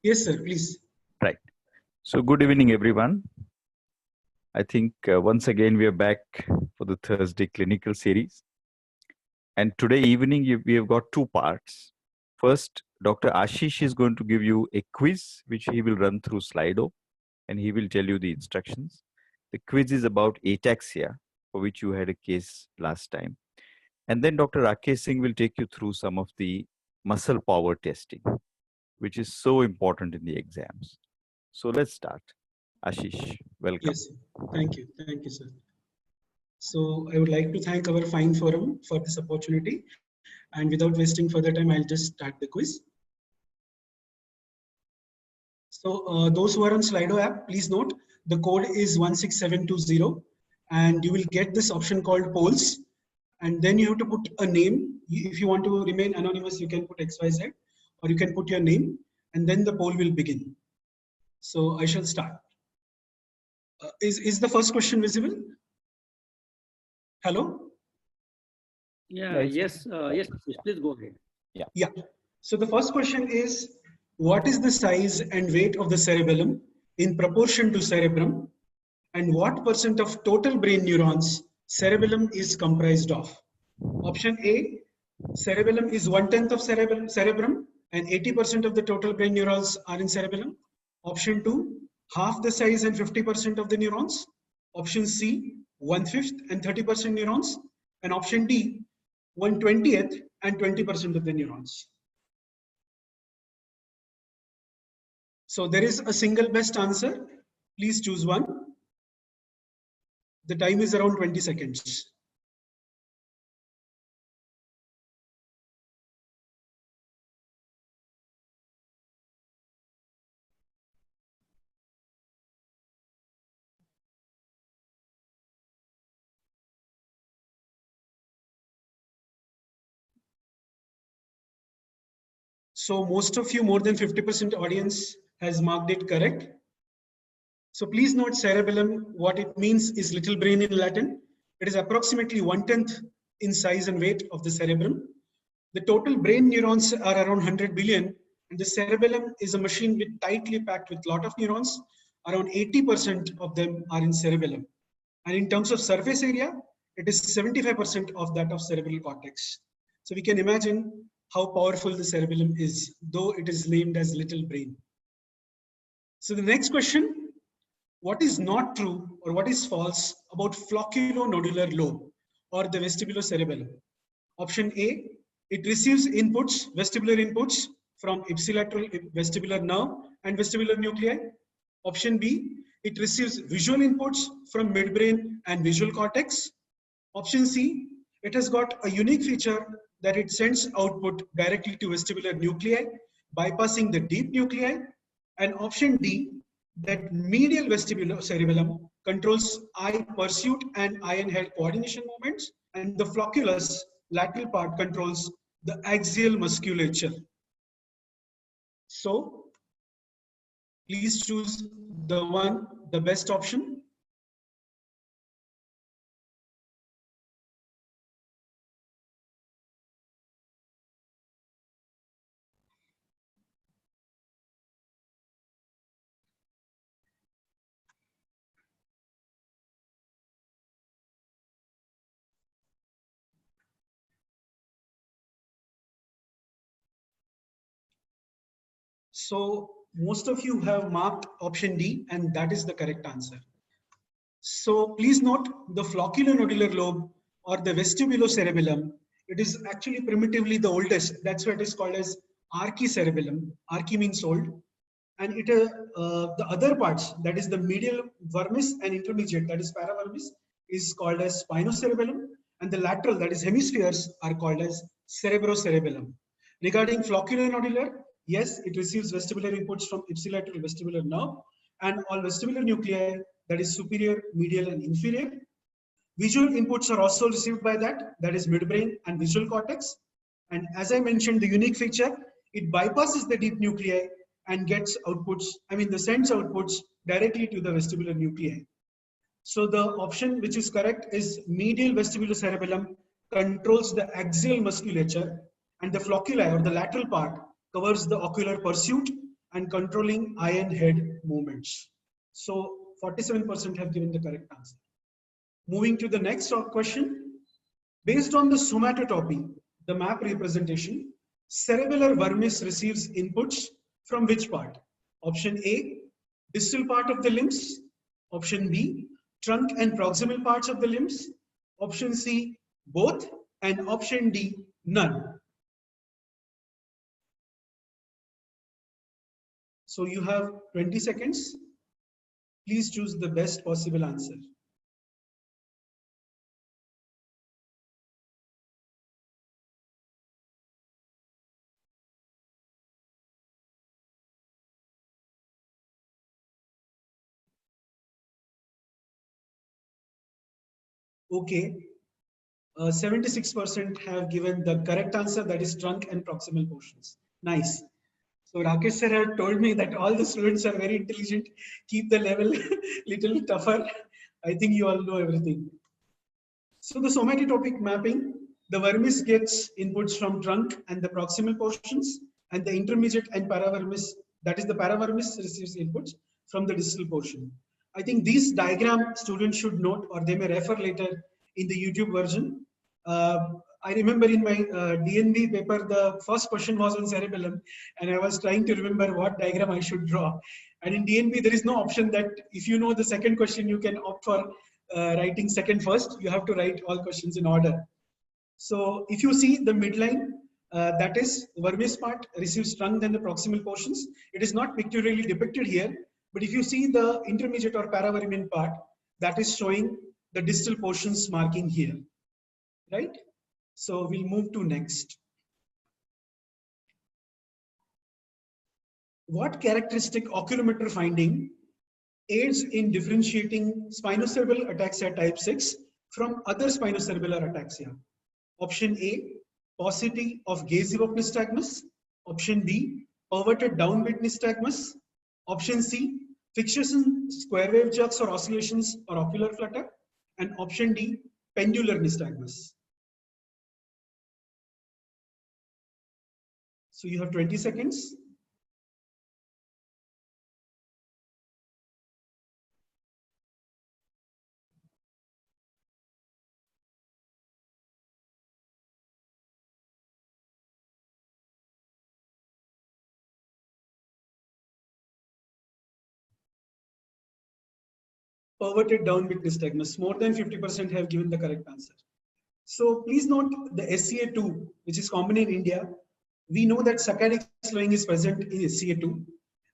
Yes, sir, please. Right. So good evening, everyone. I think once again we are back for the Thursday clinical series. And today evening we have got two parts. First, Dr. Ashish is going to give you a quiz, which he will run through Slido, and he will tell you the instructions. The quiz is about ataxia, for which you had a case last time. And then Dr. Rakesh Singh will take you through some of the muscle power testing, which is so important in the exams. So let's start. Ashish, welcome. Yes, thank you, sir. So I would like to thank our fine forum for this opportunity. And without wasting further time, I'll just start the quiz. So those who are on Slido app, please note the code is 16720, and you will get this option called polls. And then you have to put a name. If you want to remain anonymous, you can put XYZ, or you can put your name, and then the poll will begin. So I shall start. Is the first question visible? Hello? Yeah, yes, please go ahead. Yeah. So the first question is, what is the size and weight of the cerebellum in proportion to cerebrum? And what percent of total brain neurons cerebellum is comprised of? Option A, cerebellum is 1/10 of cerebrum and 80% of the total brain neurons are in cerebellum. Option 2, half the size and 50% of the neurons. Option C, 1/5 and 30% neurons. And option D, 1/20th and 20% of the neurons. So there is a single best answer. Please choose one. The time is around 20 seconds. So most of you, more than 50% audience has marked it correct. So please note cerebellum, what it means is little brain in Latin. It is approximately 1/10 in size and weight of the cerebrum. The total brain neurons are around 100 billion, and the cerebellum is a machine with tightly packed with lot of neurons. Around 80% of them are in cerebellum. And in terms of surface area, it is 75% of that of cerebral cortex. So we can imagine how powerful the cerebellum is, though it is named as little brain. So the next question, what is not true or what is false about flocculonodular lobe or the vestibulocerebellum? Option A, it receives inputs, vestibular inputs from ipsilateral vestibular nerve and vestibular nuclei. Option B, it receives visual inputs from midbrain and visual cortex. Option C, it has got a unique feature that it sends output directly to vestibular nuclei, bypassing the deep nuclei. And option D, that medial vestibulocerebellum controls eye pursuit and eye and head coordination movements, and the flocculus lateral part controls the axial musculature. So please choose the best option. So most of you have marked option D, and that is the correct answer. So please note the flocculonodular lobe or the vestibulocerebellum. It is actually primitively the oldest. That's why it is called as archicerebellum. Archi means old. And the other parts, that is the medial vermis and intermediate, that is paravermis, is called as spinocerebellum. And the lateral, that is hemispheres, are called as cerebrocerebellum. Regarding flocculonodular, yes, it receives vestibular inputs from ipsilateral vestibular nerve and all vestibular nuclei, that is superior, medial, and inferior. Visual inputs are also received by that is midbrain and visual cortex. And as I mentioned, the unique feature, it bypasses the deep nuclei and gets outputs, sends outputs directly to the vestibular nuclei. So the option which is correct is medial vestibulocerebellum controls the axial musculature, and the flocculi or the lateral part covers the ocular pursuit and controlling eye and head movements. So 47% have given the correct answer. Moving to the next question. Based on the somatotopy, the map representation, cerebellar vermis receives inputs from which part? Option A, distal part of the limbs. Option B, trunk and proximal parts of the limbs. Option C, both. And option D, none. So you have 20 seconds. Please choose the best possible answer. Okay, 76% have given the correct answer, that is trunk and proximal portions. Nice. So Rakesh sir had told me that all the students are very intelligent. Keep the level little tougher. I think you all know everything. So the somatotopic mapping, the vermis gets inputs from trunk and the proximal portions, and the intermediate and paravermis, that is the paravermis, receives inputs from the distal portion. I think these diagram students should note, or they may refer later in the YouTube version. I remember in my DNB paper, the first question was on cerebellum, and I was trying to remember what diagram I should draw. And in DNB, there is no option that if you know the second question, you can opt for writing second first. You have to write all questions in order. So if you see the midline, that is vermis part receives trunk and the proximal portions. It is not pictorially depicted here, but if you see the intermediate or paravermin part, that is showing the distal portions marking here, right? So we'll move to next. What characteristic oculometer finding aids in differentiating spinocerebellar ataxia type 6 from other spinocerebellar ataxia? Option A, paucity of gaze-evoked nystagmus. Option B, perverted downbeat nystagmus. Option C, fixation square wave jerks or oscillations or ocular flutter. And option D, pendular nystagmus. So you have 20 seconds. Perverted downbeat nystagmus. More than 50% have given the correct answer. So please note the SCA2, which is common in India. We know that saccadic slowing is present in SCA2.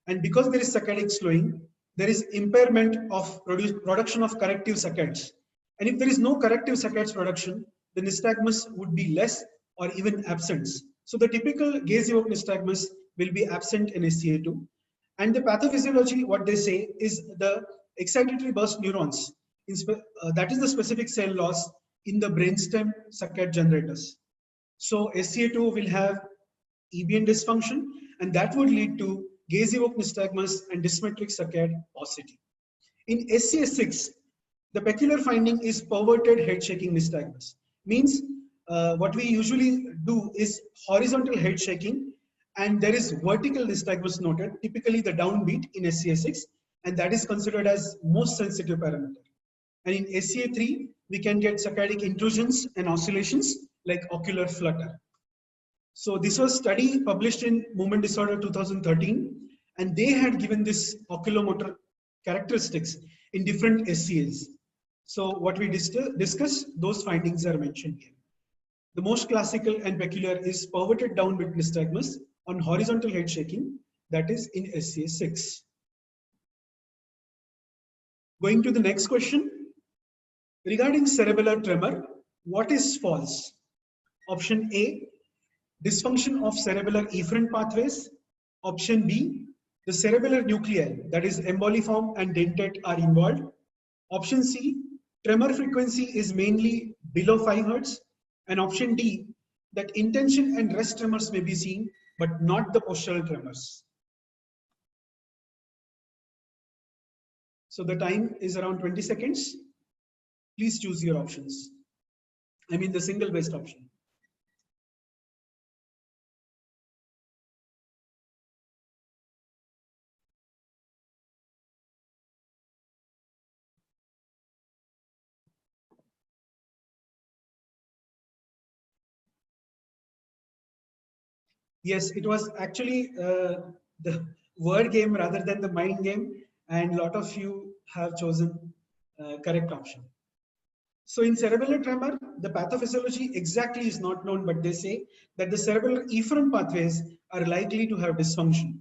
And because there is saccadic slowing, there is impairment of production of corrective saccades. And if there is no corrective saccades production, the nystagmus would be less or even absent. So the typical gaze-evoked nystagmus will be absent in SCA2. And the pathophysiology, what they say, is the excitatory burst neurons. That is the specific cell loss in the brainstem saccade generators. So SCA2 will have EBN dysfunction, and that would lead to gaze-evoked nystagmus and dysmetric saccade paucity. In SCA6, the peculiar finding is perverted head shaking nystagmus. Means what we usually do is horizontal head shaking, and there is vertical nystagmus noted, typically the downbeat in SCA6, and that is considered as most sensitive parameter. And in SCA3, we can get saccadic intrusions and oscillations like ocular flutter. So this was study published in Movement Disorder 2013, and they had given this oculomotor characteristics in different SCAs. So what we discussed, those findings are mentioned here. The most classical and peculiar is perverted downbeat nystagmus on horizontal head shaking, that is in SCA6. Going to the next question. Regarding cerebellar tremor, what is false? Option A, dysfunction of cerebellar efferent pathways. Option B, the cerebellar nuclei, that is emboliform and dentate, are involved. Option C, tremor frequency is mainly below 5 Hz. And option D, that intention and rest tremors may be seen, but not the postural tremors. So the time is around 20 seconds. Please choose your options. I mean the single best option. Yes, it was actually the word game rather than the mind game, and a lot of you have chosen correct option. So in cerebellar tremor, the pathophysiology exactly is not known, but they say that the cerebellar efferent pathways are likely to have dysfunction.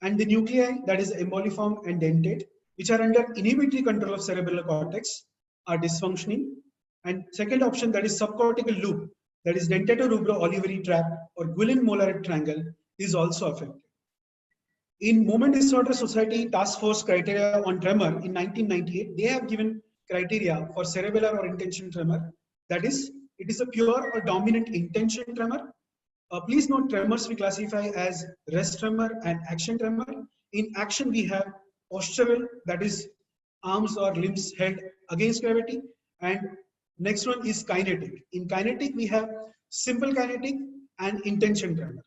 And the nuclei, that is emboliform and dentate, which are under inhibitory control of cerebellar cortex, are dysfunctioning. And second option, that is subcortical loop, that is dentatorubro-olivary tract or Guilin-Mollaret triangle, is also affected. In Movement Disorder Society Task Force Criteria on Tremor in 1998, they have given criteria for cerebellar or intention tremor. That is, it is a pure or dominant intention tremor. Please note, tremors we classify as rest tremor and action tremor. In action, we have postural, that is arms or limbs held against gravity. And next one is kinetic. In kinetic, we have simple kinetic and intention tremor.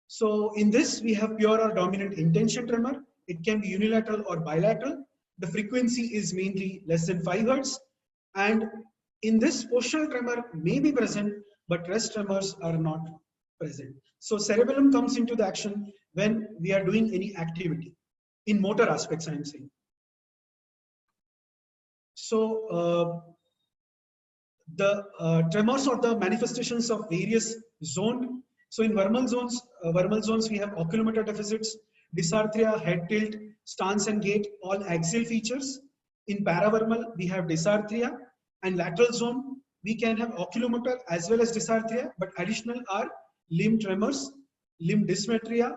So in this, we have pure or dominant intention tremor. It can be unilateral or bilateral. The frequency is mainly less than 5 Hertz. And in this, postural tremor may be present, but rest tremors are not present. So cerebellum comes into the action when we are doing any activity. In motor aspects, I am saying. So the tremors or the manifestations of various zone. So in vermal zones, we have oculomotor deficits, dysarthria, head tilt, stance and gait, all axial features. In paravermal, we have dysarthria, and lateral zone, we can have oculomotor as well as dysarthria, but additional are limb tremors, limb dysmetria,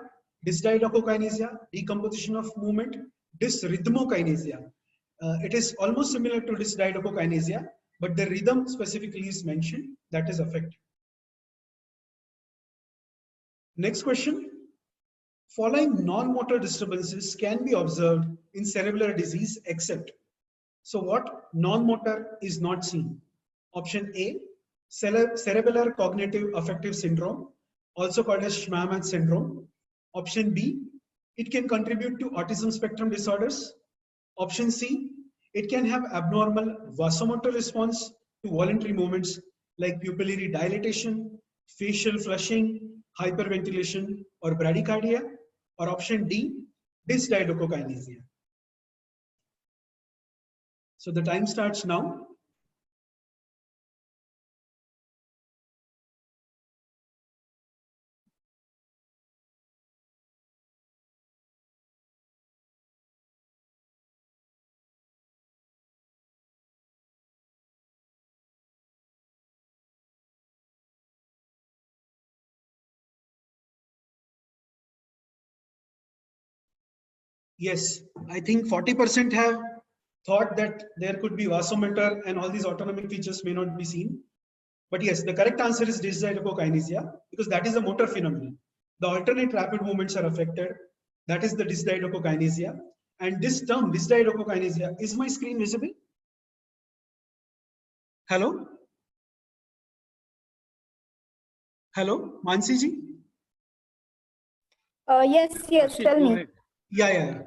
dysdiadochokinesia, decomposition of movement, dysrhythmokinesia. It is almost similar to dysdiadochokinesia, but the rhythm specifically is mentioned, that is affected. Next question. Following non-motor disturbances can be observed in cerebellar disease except. So what non-motor is not seen? Option A, cerebellar cognitive affective syndrome, also called as Schmamann syndrome. Option B, it can contribute to autism spectrum disorders. Option C, it can have abnormal vasomotor response to voluntary movements like pupillary dilatation, facial flushing, hyperventilation, or bradycardia. Or option D, dysdiadochokinesia. So the time starts now. Yes, I think 40% have thought that there could be vasomotor and all these autonomic features may not be seen. But yes, the correct answer is dysdiadochokinesia because that is a motor phenomenon. The alternate rapid movements are affected. That is the dysdiadochokinesia. And this term, dysdiadochokinesia, is my screen visible? Hello? Hello, Mansi ji? Yes, tell me. Yeah.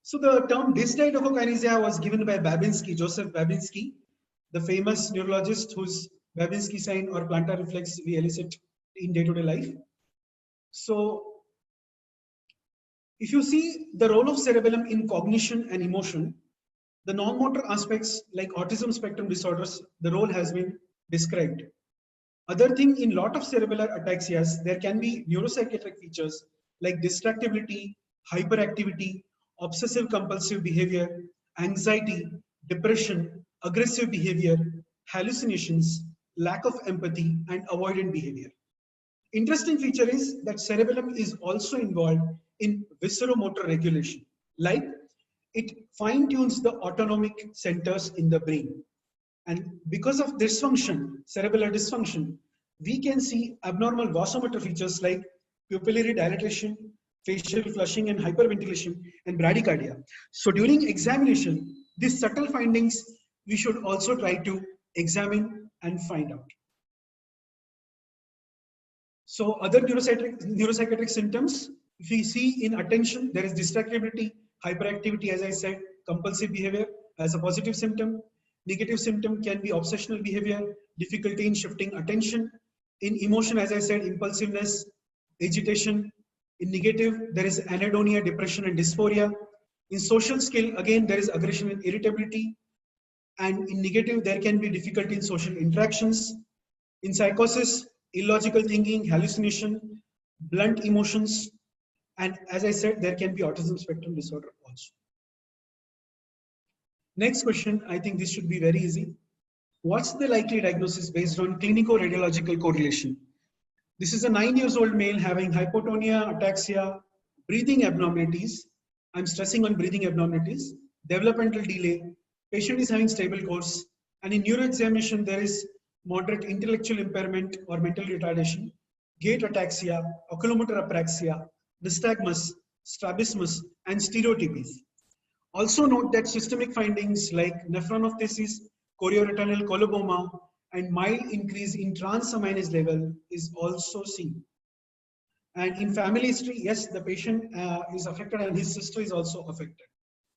So the term dysdiadochokinesia was given by Babinski, Joseph Babinski, the famous neurologist whose Babinski sign or plantar reflex we elicit in day-to-day life. So if you see the role of cerebellum in cognition and emotion, the non-motor aspects like autism spectrum disorders, the role has been described. Other thing, in lot of cerebellar ataxias, there can be neuropsychiatric features like distractibility, hyperactivity, obsessive compulsive behavior, anxiety, depression, aggressive behavior, hallucinations, lack of empathy, and avoidant behavior. Interesting feature is that cerebellum is also involved in visceromotor regulation, like it fine-tunes the autonomic centers in the brain. And because of dysfunction, cerebellar dysfunction, we can see abnormal vasomotor features like pupillary dilatation, facial flushing and hyperventilation, and bradycardia. So during examination, these subtle findings we should also try to examine and find out. So other neuropsychiatric symptoms, if we see in attention, there is distractibility, hyperactivity, as I said, compulsive behavior as a positive symptom. Negative symptom can be obsessional behavior, difficulty in shifting attention, In emotion, as I said, impulsiveness, agitation. In negative, there is anhedonia, depression, and dysphoria. In social skill, again, there is aggression and irritability. And in negative, there can be difficulty in social interactions. In psychosis, illogical thinking, hallucination, blunt emotions. And as I said, there can be autism spectrum disorder also. Next question, I think this should be very easy. What's the likely diagnosis based on clinico-radiological correlation? This is a 9-year-old male having hypotonia, ataxia, breathing abnormalities. I'm stressing on breathing abnormalities, developmental delay. Patient is having stable course. And in neuroexamination, there is moderate intellectual impairment or mental retardation, gait ataxia, oculomotor apraxia, nystagmus, strabismus, and stereotypies. Also note that systemic findings like nephronophthisis, chorioretinal coloboma, and mild increase in transaminase level is also seen. And in family history, yes, the patient is affected and his sister is also affected,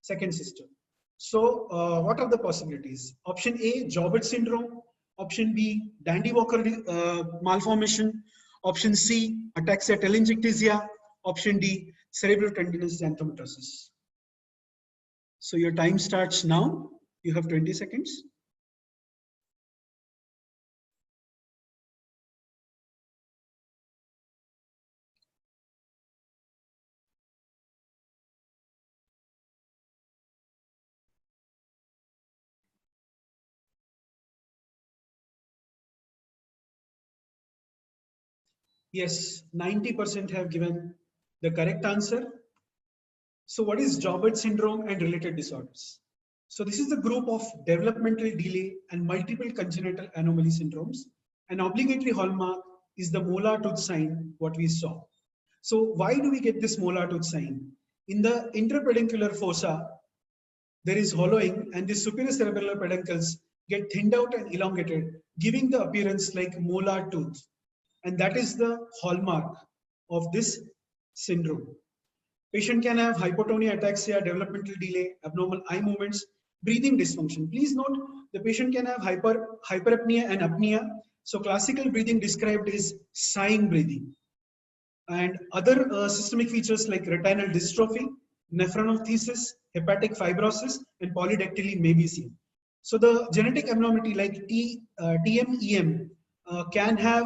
second sister. So what are the possibilities? Option A, Joubert syndrome. Option B, Dandy-Walker malformation. Option C, ataxia telangiectasia. Option D, cerebral tendinous xanthomatosis. So your time starts now. You have 20 seconds. Yes, 90% have given the correct answer. So what is Joubert syndrome and related disorders? So this is the group of developmental delay and multiple congenital anomaly syndromes. An obligatory hallmark is the molar tooth sign, what we saw. So why do we get this molar tooth sign? In the interpeduncular fossa, there is hollowing and the superior cerebellar peduncles get thinned out and elongated, giving the appearance like molar tooth. And that is the hallmark of this syndrome. Patient can have hypotonia, ataxia, developmental delay, abnormal eye movements, breathing dysfunction. Please note the patient can have hyperapnea and apnea. So classical breathing described is sighing breathing. And other systemic features like retinal dystrophy, nephronophthisis, hepatic fibrosis, and polydactyly may be seen. So the genetic abnormality like TMEM can have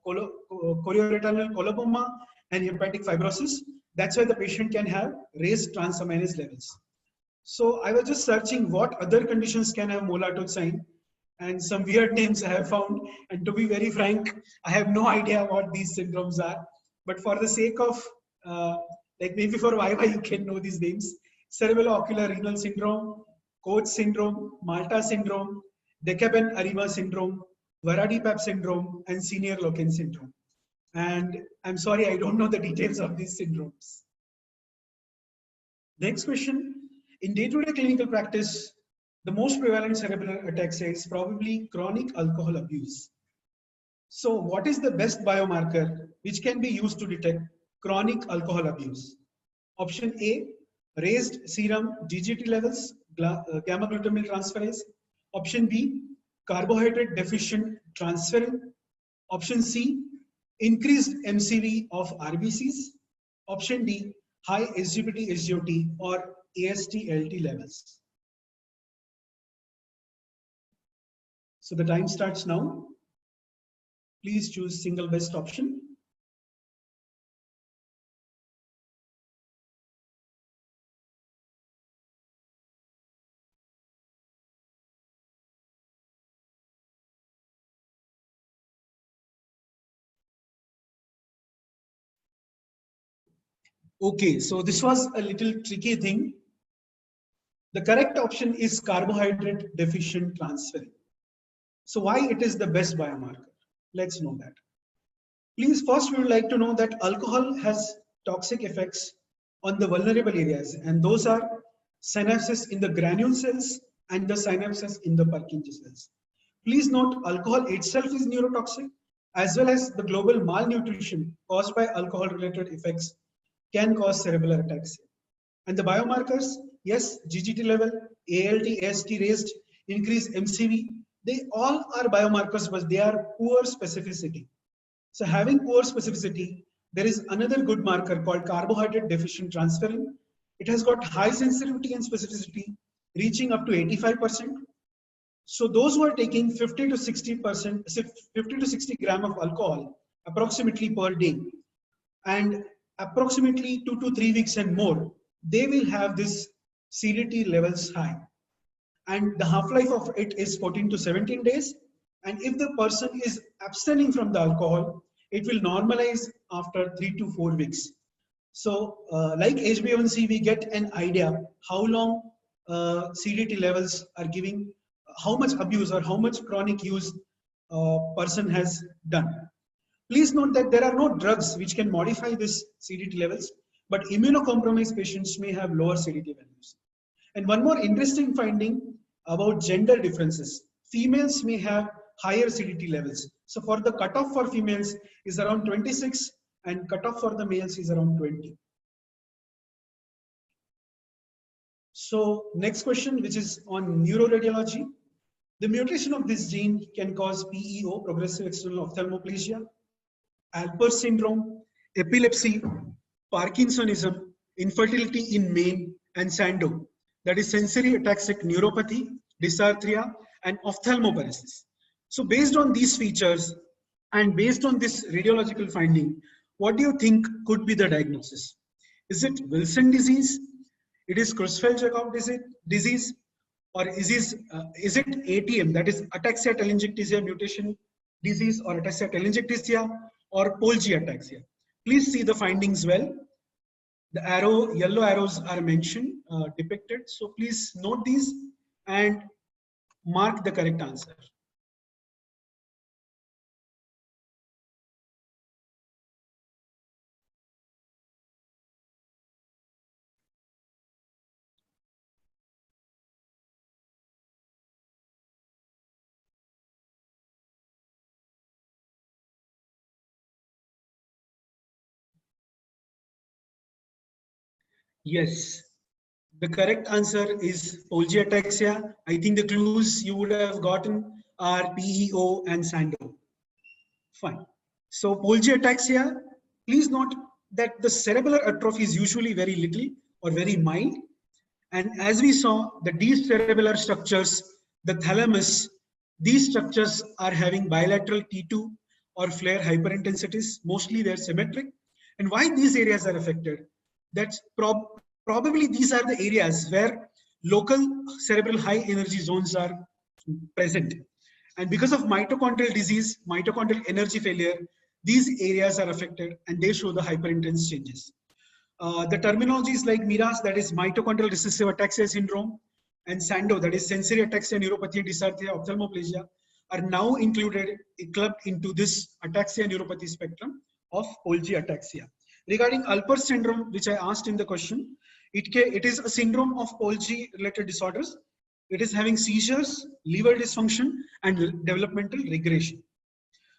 chorioretinal coloboma and hepatic fibrosis. That's why the patient can have raised transaminase levels. So I was just searching what other conditions can have molar tooth sign, and some weird names I have found. And to be very frank, I have no idea what these syndromes are. But for the sake of, like maybe for Viva, you can know these names: cerebello-ocular renal syndrome, Coats syndrome, Malta syndrome, Decaben-Arima syndrome, Varadi-Papp syndrome, and Senior-Loken syndrome. And I'm sorry, I don't know the details of these syndromes. Next question. In day-to-day clinical practice, the most prevalent cerebellar ataxia is probably chronic alcohol abuse. So what is the best biomarker which can be used to detect chronic alcohol abuse? Option A, raised serum GGT levels, gamma glutamyl transferase. Option B, carbohydrate deficient transferrin. Option C, increased MCV of RBCs. Option D, high SGPT, SGOT or AST-LT levels. So the time starts now. Please choose single best option. Okay, so this was a little tricky thing. The correct option is carbohydrate deficient transferrin. So why it is the best biomarker? Let's know that. Please, first we would like to know that alcohol has toxic effects on the vulnerable areas, and those are synapses in the granule cells and the synapses in the Purkinje cells. Please note, alcohol itself is neurotoxic, as well as the global malnutrition caused by alcohol-related effects can cause cerebellar ataxia. And the biomarkers, yes, GGT level, ALT, AST raised, increased MCV, they all are biomarkers, but they are poor specificity. So having poor specificity, there is another good marker called carbohydrate deficient transferrin. It has got high sensitivity and specificity, reaching up to 85%. So those who are taking 50 to 60%, 50 to 60 gram of alcohol approximately per day, and approximately 2 to 3 weeks and more, they will have this CDT levels high. And the half-life of it is 14 to 17 days. And if the person is abstaining from the alcohol, it will normalize after 3 to 4 weeks. So like HbA1c, we get an idea how long CDT levels are giving, how much abuse or how much chronic use person has done. Please note that there are no drugs which can modify this CDT levels, but immunocompromised patients may have lower CDT values. And one more interesting finding about gender differences. Females may have higher CDT levels. So for the cutoff for females is around 26 and cutoff for the males is around 20. So next question, which is on neuroradiology. The mutation of this gene can cause PEO, progressive external ophthalmoplegia, Alpers syndrome, epilepsy, Parkinsonism, infertility in men, and Sandow, that is sensory ataxic neuropathy, dysarthria, and ophthalmoparesis. So based on these features and based on this radiological finding, what do you think could be the diagnosis? Is it Wilson disease? It is Creutzfeldt-Jakob disease? Or is it ATM, that is ataxia telangiectasia mutation disease, or ataxia telangiectasia, or Polge ataxia? Please see the findings well. The yellow arrows are mentioned, depicted. So please note these and mark the correct answer. Yes, the correct answer is Polge ataxia. I think the clues you would have gotten are PEO and Sandow. Fine. So Polge ataxia, please note that the cerebellar atrophy is usually very little or very mild. And as we saw, the deep cerebellar structures, the thalamus, these structures are having bilateral T2 or flare hyperintensities. Mostly they're symmetric. And why these areas are affected? That's probably these are the areas where local cerebral high energy zones are present. And because of mitochondrial disease, mitochondrial energy failure, these areas are affected and they show the hyperintense changes. The terminologies like MIRAS, that is mitochondrial recessive ataxia syndrome, and Sandow, that is sensory ataxia, neuropathy, dysarthria, ophthalmoplegia, are now clubbed into this ataxia neuropathy spectrum of Polge ataxia. Regarding Alpers syndrome, which I asked in the question, it is a syndrome of Polge related disorders. It is having seizures, liver dysfunction, and developmental regression.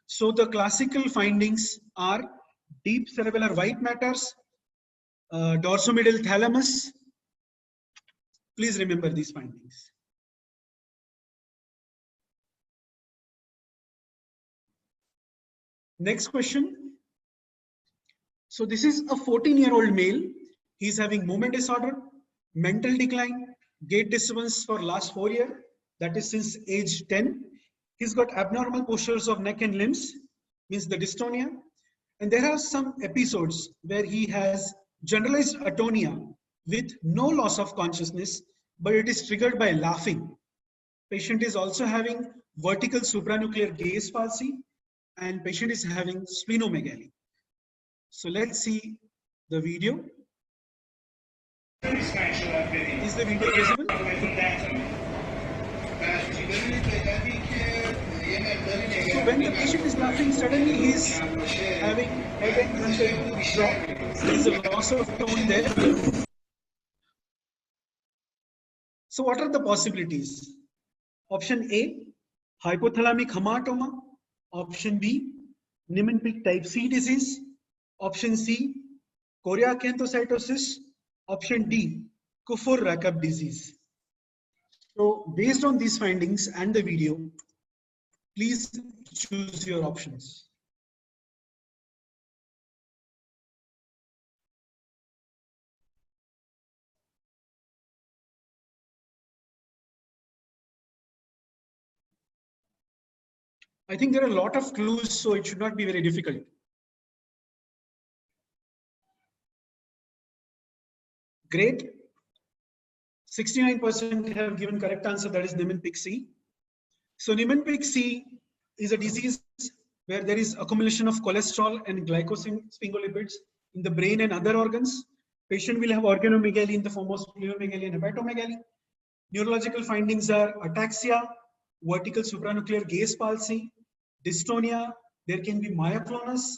So the classical findings are deep cerebellar white matters, dorsomedial thalamus. Please remember these findings. Next question. So this is a 14-year-old male. He's having movement disorder, mental decline, gait disturbance for last 4 years. That is since age 10. He's got abnormal postures of neck and limbs, means the dystonia. And there are some episodes where he has generalized atonia with no loss of consciousness, but it is triggered by laughing. Patient is also having vertical supranuclear gaze palsy, and patient is having splenomegaly. So let's see the video. Is the video visible? So when the patient is laughing, suddenly he is having head and frontal drop. There is a loss of tone there. So what are the possibilities? Option A, hypothalamic hamartoma. Option B, Niemann-Pick type C disease. Option C, chorioacanthocytosis. Option D, Kufor-Rakab disease. So based on these findings and the video, please choose your options. I think there are a lot of clues, so it should not be very difficult. Great. 69% have given correct answer, that is Niemann-Pick C. So Niemann-Pick C is a disease where there is accumulation of cholesterol and glycosphingolipids in the brain and other organs. Patient will have organomegaly in the form of splenomegaly and hepatomegaly. Neurological findings are ataxia, vertical supranuclear gaze palsy, dystonia. There can be myoclonus,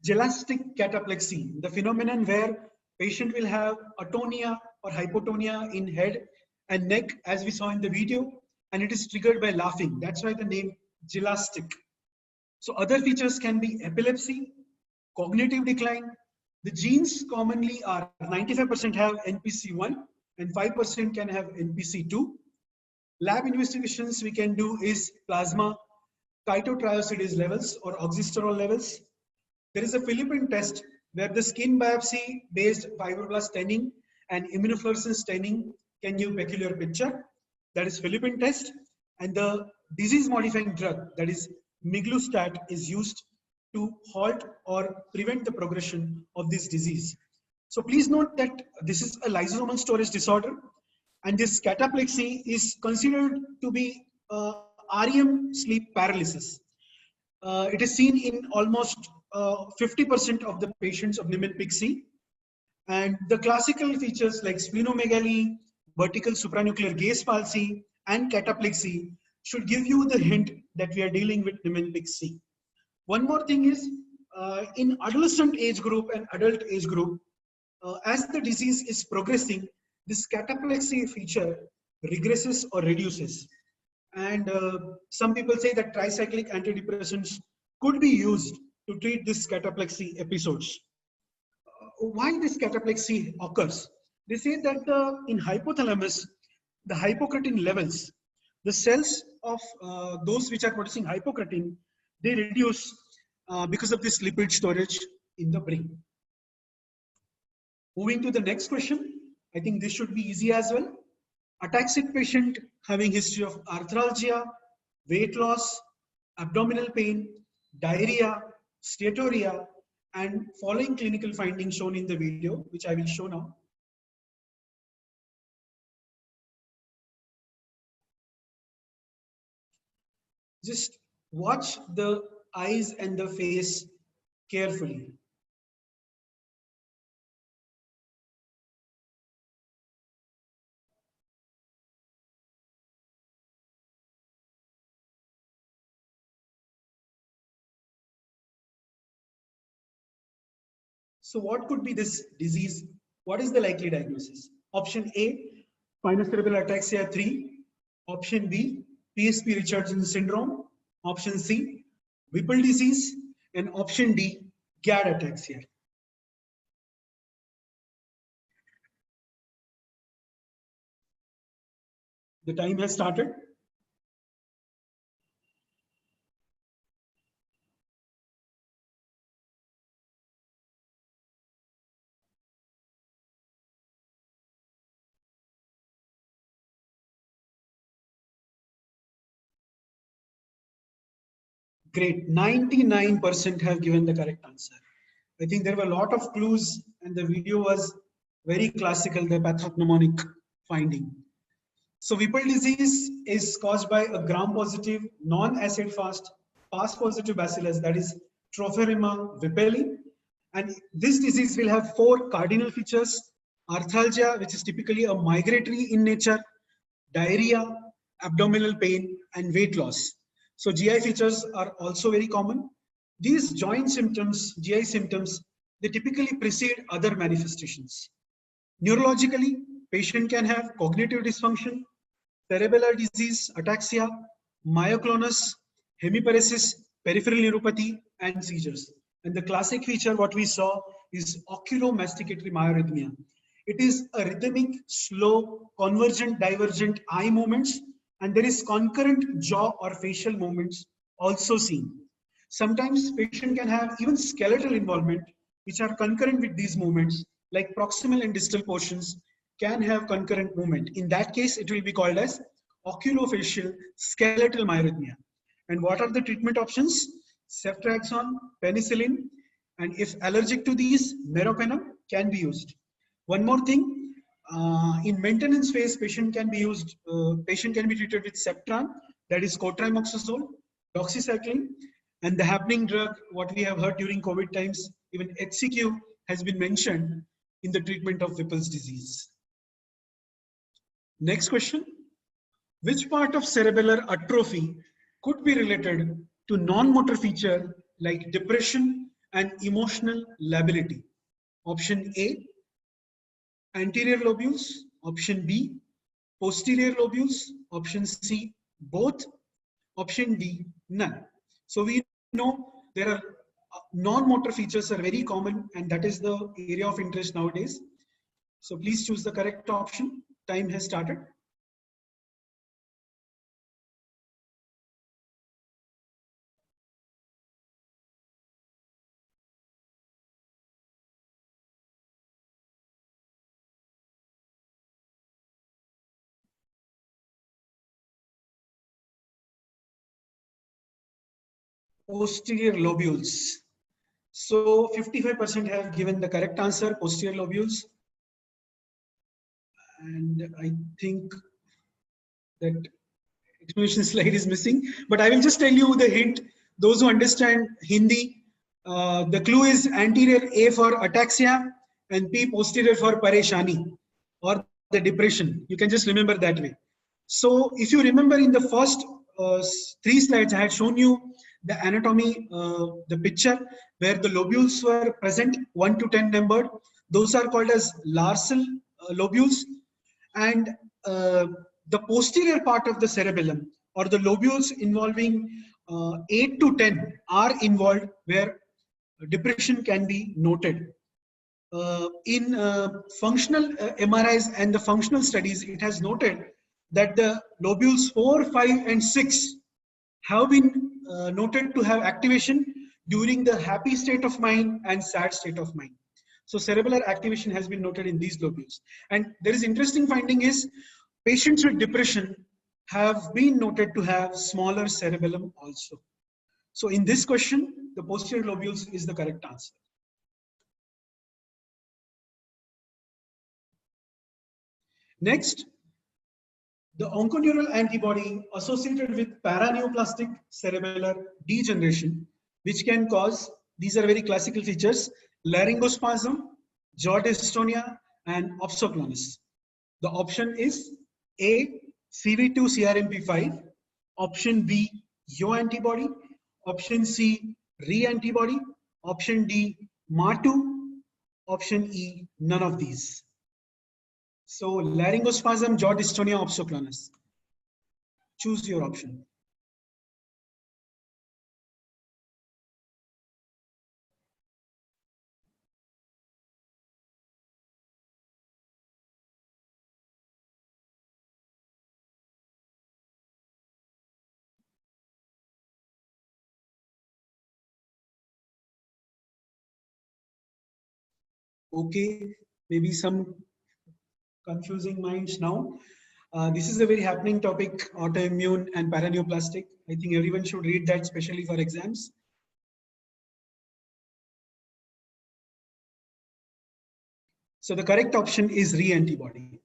gelastic cataplexy, the phenomenon where patient will have atonia or hypotonia in head and neck, as we saw in the video, and it is triggered by laughing. That's why the name gelastic. So other features can be epilepsy, cognitive decline. The genes commonly are 95% have NPC1 and 5% can have NPC2. Lab investigations we can do is plasma chitotriosidase levels or oxysterol levels. There is a Philippine test where the skin biopsy based fibroblast staining and immunofluorescence staining can give peculiar picture. That is Philippine test. And the disease modifying drug, that is miglustat, is used to halt or prevent the progression of this disease. So please note that this is a lysosomal storage disorder, and this cataplexy is considered to be REM sleep paralysis. It is seen in almost 50% of the patients of Niemann-Pick C. And the classical features like splenomegaly, vertical supranuclear gaze palsy, and cataplexy should give you the hint that we are dealing with Niemann-Pick C. One more thing is, in adolescent age group and adult age group, as the disease is progressing, this cataplexy feature regresses or reduces. And some people say that tricyclic antidepressants could be used to treat this cataplexy episodes. Why this cataplexy occurs? They say that in hypothalamus, the hypocretin levels, the cells of those which are producing hypocretin, they reduce because of this lipid storage in the brain. Moving to the next question, I think this should be easy as well. Ataxic patient having history of arthralgia, weight loss, abdominal pain, diarrhea, steatorrhea, and following clinical findings shown in the video, which I will show now. Just watch the eyes and the face carefully. So what could be this disease? What is the likely diagnosis? Option A, spinocerebellar ataxia 3. Option B, PSP Richardson syndrome. Option C, Whipple disease. And option D, GAD ataxia. The time has started. Great, 99% have given the correct answer. I think there were a lot of clues and the video was very classical, the pathognomonic finding. So Whipple disease is caused by a gram-positive, non-acid fast, pass-positive bacillus, that is Tropharema whippeli. And this disease will have 4 cardinal features: arthralgia, which is typically a migratory in nature, diarrhea, abdominal pain, and weight loss. So GI features are also very common. These joint symptoms, GI symptoms, they typically precede other manifestations. Neurologically, patient can have cognitive dysfunction, cerebellar disease, ataxia, myoclonus, hemiparesis, peripheral neuropathy, and seizures. And the classic feature what we saw is oculomasticatory myarrhythmia. It is a rhythmic, slow, convergent, divergent eye movements, and there is concurrent jaw or facial movements also seen. Sometimes patient can have even skeletal involvement, which are concurrent with these movements, like proximal and distal portions can have concurrent movement. In that case, it will be called as oculofacial skeletal myarrhythmia. And what are the treatment options? Ceftriaxone, penicillin, and if allergic to these, meropenem can be used. One more thing, in maintenance phase, patient can be treated with Septran, that is cotrimoxazole, doxycycline, and the happening drug, what we have heard during COVID times, even HCQ has been mentioned in the treatment of Whipple's disease. Next question. Which part of cerebellar atrophy could be related to non-motor feature like depression and emotional lability? Option A, anterior lobules. Option B, posterior lobules. Option C, both. Option D, none. So we know there are non-motor features are very common, and that is the area of interest nowadays. So please choose the correct option. Time has started. Posterior lobules. So 55% have given the correct answer, posterior lobules. And I think that explanation slide is missing, but I will just tell you the hint. Those who understand Hindi, the clue is anterior A for ataxia and P posterior for pareshani or the depression. You can just remember that way. So if you remember in the first 3 slides, I had shown you the anatomy, the picture where the lobules were present, 1 to 10 numbered. Those are called as Larsal lobules. And the posterior part of the cerebellum or the lobules involving 8 to 10 are involved where depression can be noted. In functional MRIs and the functional studies, it has noted that the lobules 4, 5, and 6 have been noted to have activation during the happy state of mind and sad state of mind. So cerebellar activation has been noted in these lobules. And there is interesting finding is patients with depression have been noted to have smaller cerebellum also. So in this question, the posterior lobules is the correct answer. Next, the onconeural antibody associated with paraneoplastic cerebellar degeneration, which can cause, these are very classical features, laryngospasm, jaw dystonia, and opsoclonus. The option is A, CV2-CRMP5, option B, Yo antibody, option C, Re antibody, option D, MA2, option E, none of these. So laryngospasm, jaw dystonia, opsoclonus. Choose your option. Okay, maybe some confusing minds now. This is a very happening topic, autoimmune and paraneoplastic. I think everyone should read that, especially for exams. So the correct option is Re antibody.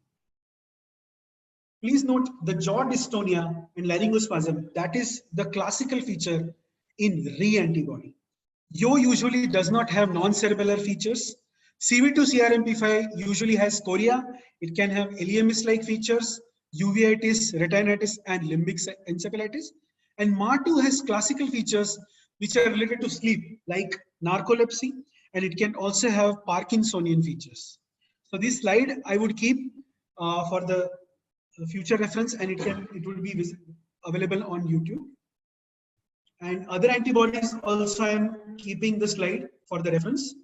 Please note the jaw dystonia and laryngospasm, that is the classical feature in Re antibody. Yo usually does not have non-cerebellar features. CV2-CRMP5 usually has chorea. It can have ileomis-like features, uveitis, retinitis, and limbic encephalitis. And MA2 has classical features which are related to sleep, like narcolepsy, and it can also have Parkinsonian features. So this slide I would keep for the future reference, and it will be available on YouTube. And other antibodies also I am keeping the slide for the reference.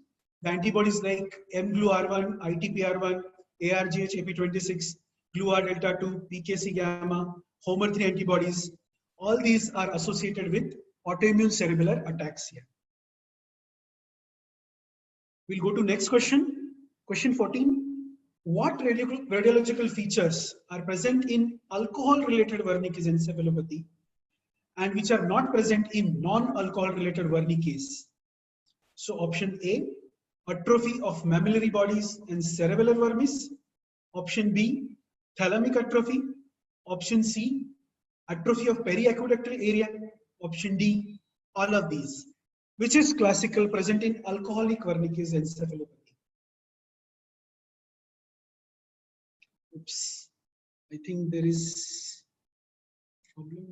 The antibodies like mGlu-R1, ITPR1, ARGH, AP26, GluR-delta2, PKC gamma, Homer3 antibodies, all these are associated with autoimmune cerebellar ataxia. We'll go to next question. Question 14. What radiological features are present in alcohol-related Wernicke's encephalopathy and which are not present in non-alcohol related Wernicke's. So option A, atrophy of mammillary bodies and cerebellar vermis. Option B, thalamic atrophy. Option C, atrophy of periaqueductal area. Option D, all of these. Which is classical, present in alcoholic Wernicke's encephalopathy? Oops, I think there is problem.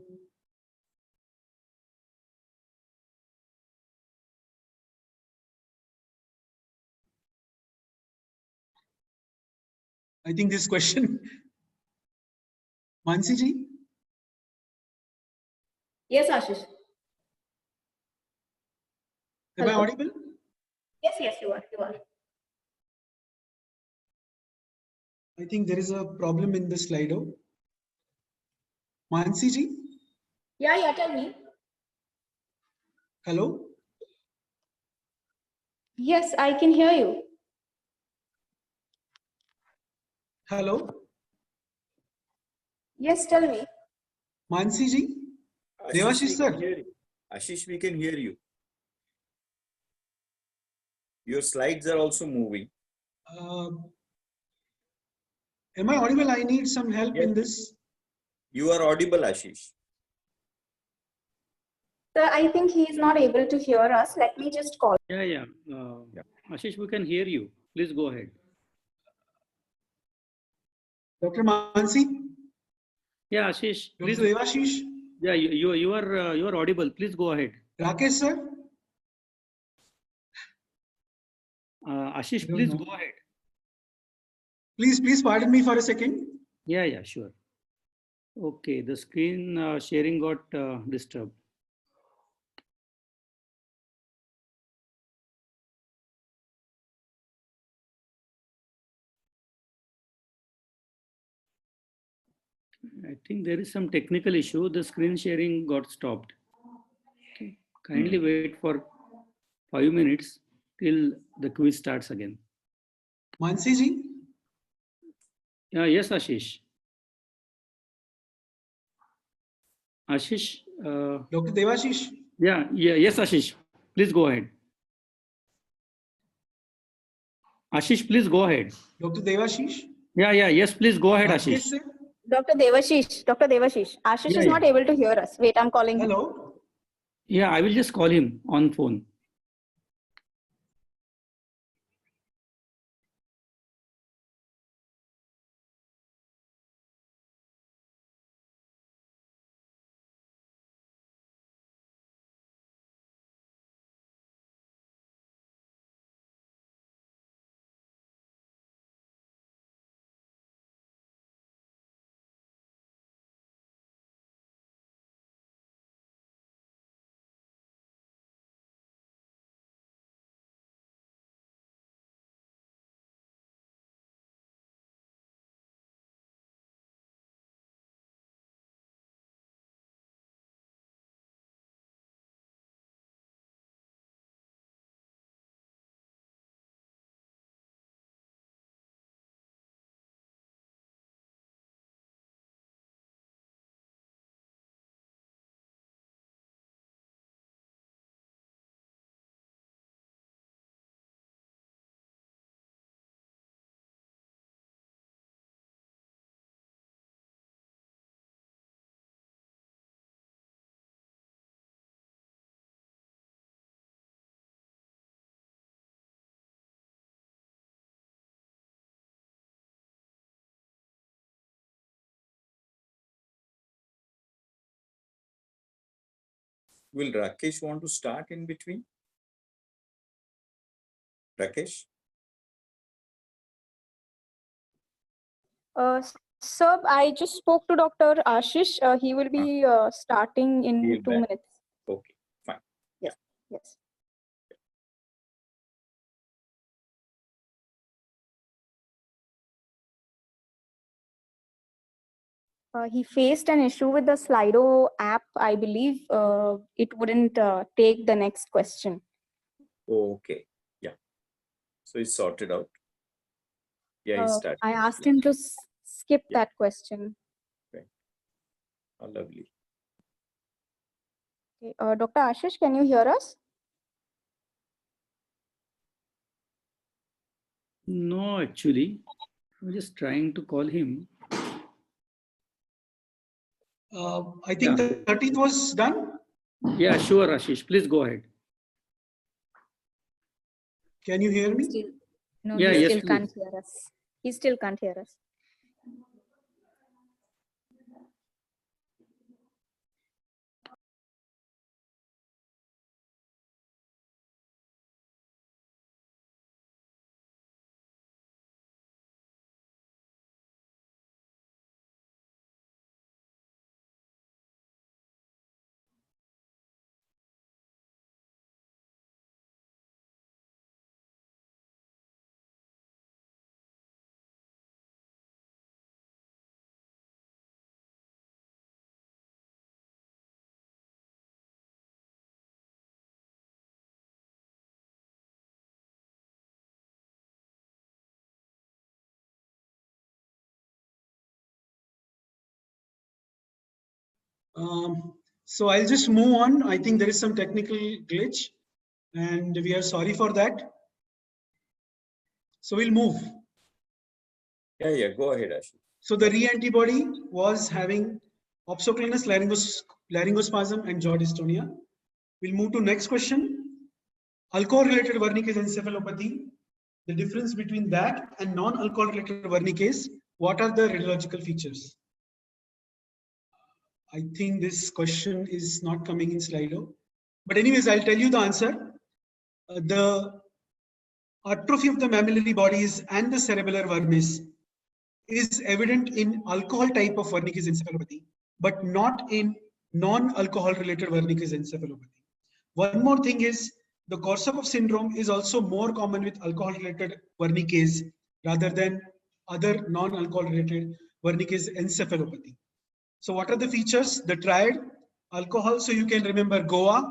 I think this question, Mansi ji, Yes, Ashish. am I Hello? audible? Yes, yes, you are. You are. I think there is a problem in the Slido. Mansi ji, Yeah, yeah, tell me. hello? Yes, I can hear you. Hello? Yes, tell me. Mansi ji? Devashish we sir. can hear you. Ashish, we can hear you. Your slides are also moving. Am I audible? I need some help in this. You are audible, Ashish. Sir, I think he is not able to hear us. Let me just call. Yeah. Ashish, we can hear you. Please go ahead. Dr. Mansi? Yeah, Ashish, please. Dr. Devashish? Yeah, you are audible. Please go ahead. Rakesh sir? Ashish, don't please know. go ahead. Please pardon me for a second. Yeah, sure. Okay, the screen sharing got disturbed. I think there is some technical issue. The screen sharing got stopped. Okay. Kindly wait for 5 minutes till the quiz starts again. Mansi ji? Yes, Ashish. Ashish. Dr. Devashish? Yes, Ashish. Please go ahead. Ashish, please go ahead. Dr. Devashish? Yes, please go ahead, Rakesh Ashish. sir? Dr. Devashish. Ashish Yeah, is not able to hear us. Wait, I'm calling him. Hello? Yeah, I will just call him on phone. Will Rakesh want to start in between? Rakesh? Sir, I just spoke to Dr. Ashish. He will be starting in He'll 2 back. minutes. Okay, fine. Yes. He faced an issue with the Slido app. I believe it wouldn't take the next question. Okay, yeah. So it's sorted out. Yeah, he started. I asked him to skip Yeah. that question. Oh, lovely. Okay. Dr. Ashish, can you hear us? No, actually, I'm just trying to call him. I think Yeah. the 13th was done. Yeah, sure, Ashish. Please go ahead. Can you hear me? Still, no, Yeah, he yes, still can't please. hear us. He still can't hear us. So I'll just move on. I think there is some technical glitch and we are sorry for that. So we'll move. Yeah, go ahead, Ashish. So the re-antibody was having opsoclinus, laryngospasm and jaw dystonia. We'll move to next question. Alcohol-related Wernicke's encephalopathy. The difference between that and non-alcohol-related Wernicke's. What are the radiological features? I think this question is not coming in Slido. But anyways, I'll tell you the answer. The atrophy of the mammillary bodies and the cerebellar vermis is evident in alcohol type of Wernicke's encephalopathy, but not in non-alcohol related Wernicke's encephalopathy. One more thing is the Korsakoff syndrome is also more common with alcohol related Wernicke's rather than other non-alcohol related Wernicke's encephalopathy. So what are the features? The triad, alcohol, so you can remember GOA,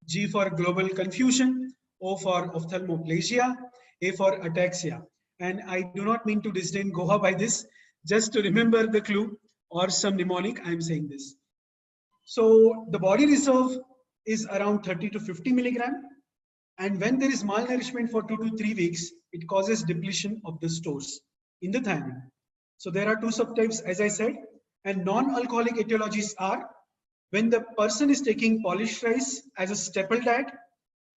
G for global confusion, O for ophthalmoplasia, A for ataxia. And I do not mean to disdain GOA by this, just to remember the clue or some mnemonic, I am saying this. So the body reserve is around 30 to 50 milligram. And when there is malnourishment for 2 to 3 weeks, it causes depletion of the stores in the thyroid. So there are two subtypes, as I said, and non-alcoholic etiologies are when the person is taking polished rice as a staple diet,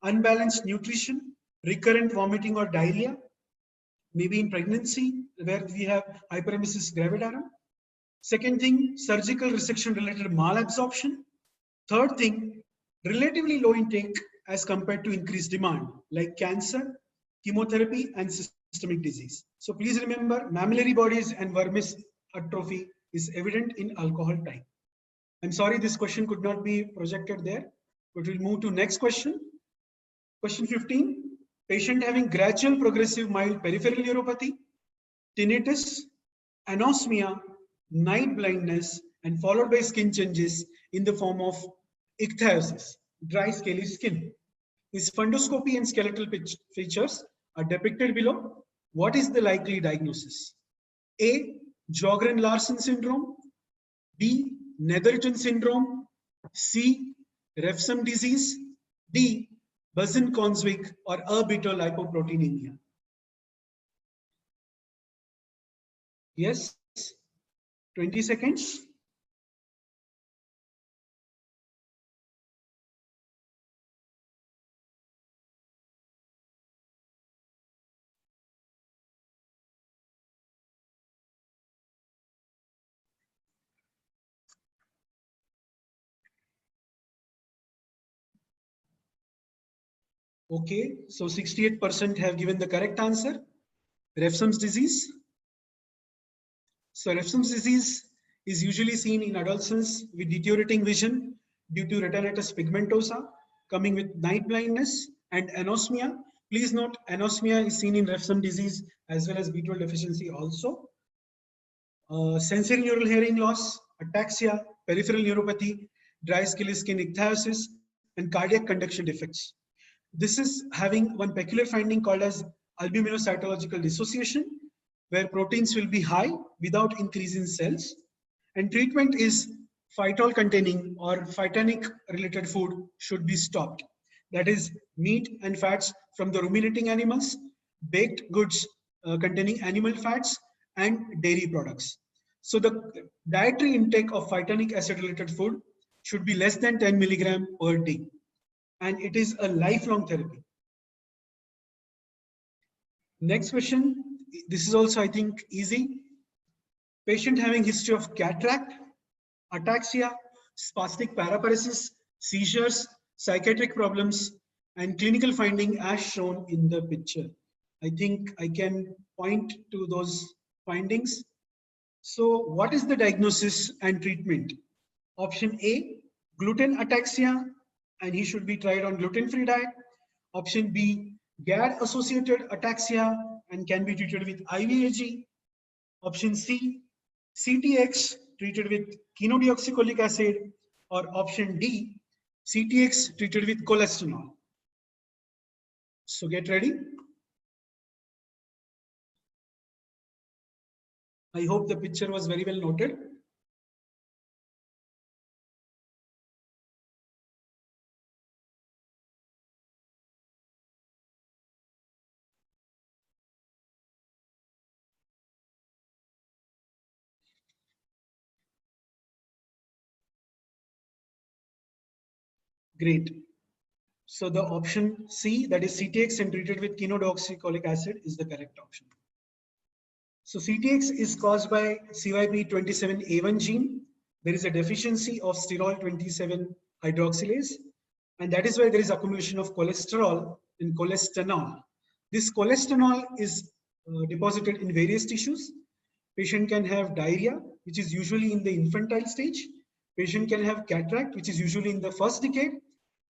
unbalanced nutrition, recurrent vomiting or diarrhea, maybe in pregnancy where we have hyperemesis gravidarum. Second thing, surgical resection related malabsorption. Third thing, relatively low intake as compared to increased demand like cancer, chemotherapy and systemic disease. So please remember mammillary bodies and vermis atrophy is evident in alcohol type. I'm sorry this question could not be projected there, but we'll move to next question. Question 15, patient having gradual progressive mild peripheral neuropathy, tinnitus, anosmia, night blindness, and followed by skin changes in the form of ichthyosis, dry scaly skin. His fundoscopy and skeletal features are depicted below. What is the likely diagnosis? A. Sjogren-Larsen syndrome. B. Netherton syndrome. C. Refsum disease. D. Bazin-Konswig or abetolipoproteinemia. Yes, 20 seconds. Okay, so 68% have given the correct answer. Refsum's disease. So Refsum's disease is usually seen in adolescents with deteriorating vision due to retinitis pigmentosa, coming with night blindness and anosmia. Please note, anosmia is seen in Refsum disease as well as B12 deficiency also. Sensory neural hearing loss, ataxia, peripheral neuropathy, dry scaly skin ichthyosis, and cardiac conduction defects. This is having one peculiar finding called as albuminocytological dissociation, where proteins will be high without increase in cells. And treatment is phytol containing or phytanic related food should be stopped. That is meat and fats from the ruminating animals, baked goods containing animal fats, and dairy products. So the dietary intake of phytanic acid related food should be less than 10 milligram per day. And it is a lifelong therapy. Next question. This is also, I think, easy. Patient having history of cataract, ataxia, spastic paraparesis, seizures, psychiatric problems, and clinical finding as shown in the picture. I think I can point to those findings. So what is the diagnosis and treatment? Option A, gluten ataxia, and he should be tried on gluten-free diet. Option B, GAD-associated ataxia and can be treated with IVIG. Option C, CTX treated with chenodeoxycholic acid, or option D, CTX treated with cholestanol. So get ready. I hope the picture was very well noted. Great. So the option C, that is CTX and treated with chenodeoxycholic acid, is the correct option. So CTX is caused by CYP27A1 gene. There is a deficiency of sterol 27 hydroxylase, and that is why there is accumulation of cholesterol in cholestanol. This cholestanol is deposited in various tissues. Patient can have diarrhea, which is usually in the infantile stage. Patient can have cataract, which is usually in the first decade,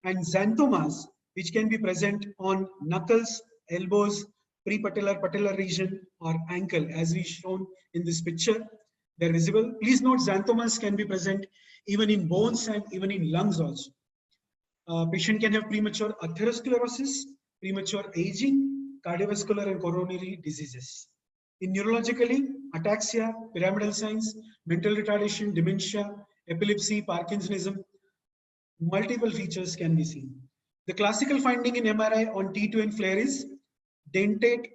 and xanthomas, which can be present on knuckles, elbows, prepatellar, patellar region, or ankle, as we shown in this picture. They're visible. Please note, xanthomas can be present even in bones and even in lungs also. Patient can have premature atherosclerosis, premature aging, cardiovascular and coronary diseases. In neurologically, ataxia, pyramidal signs, mental retardation, dementia, epilepsy, Parkinsonism, multiple features can be seen. The classical finding in MRI on T2 and flare is dentate,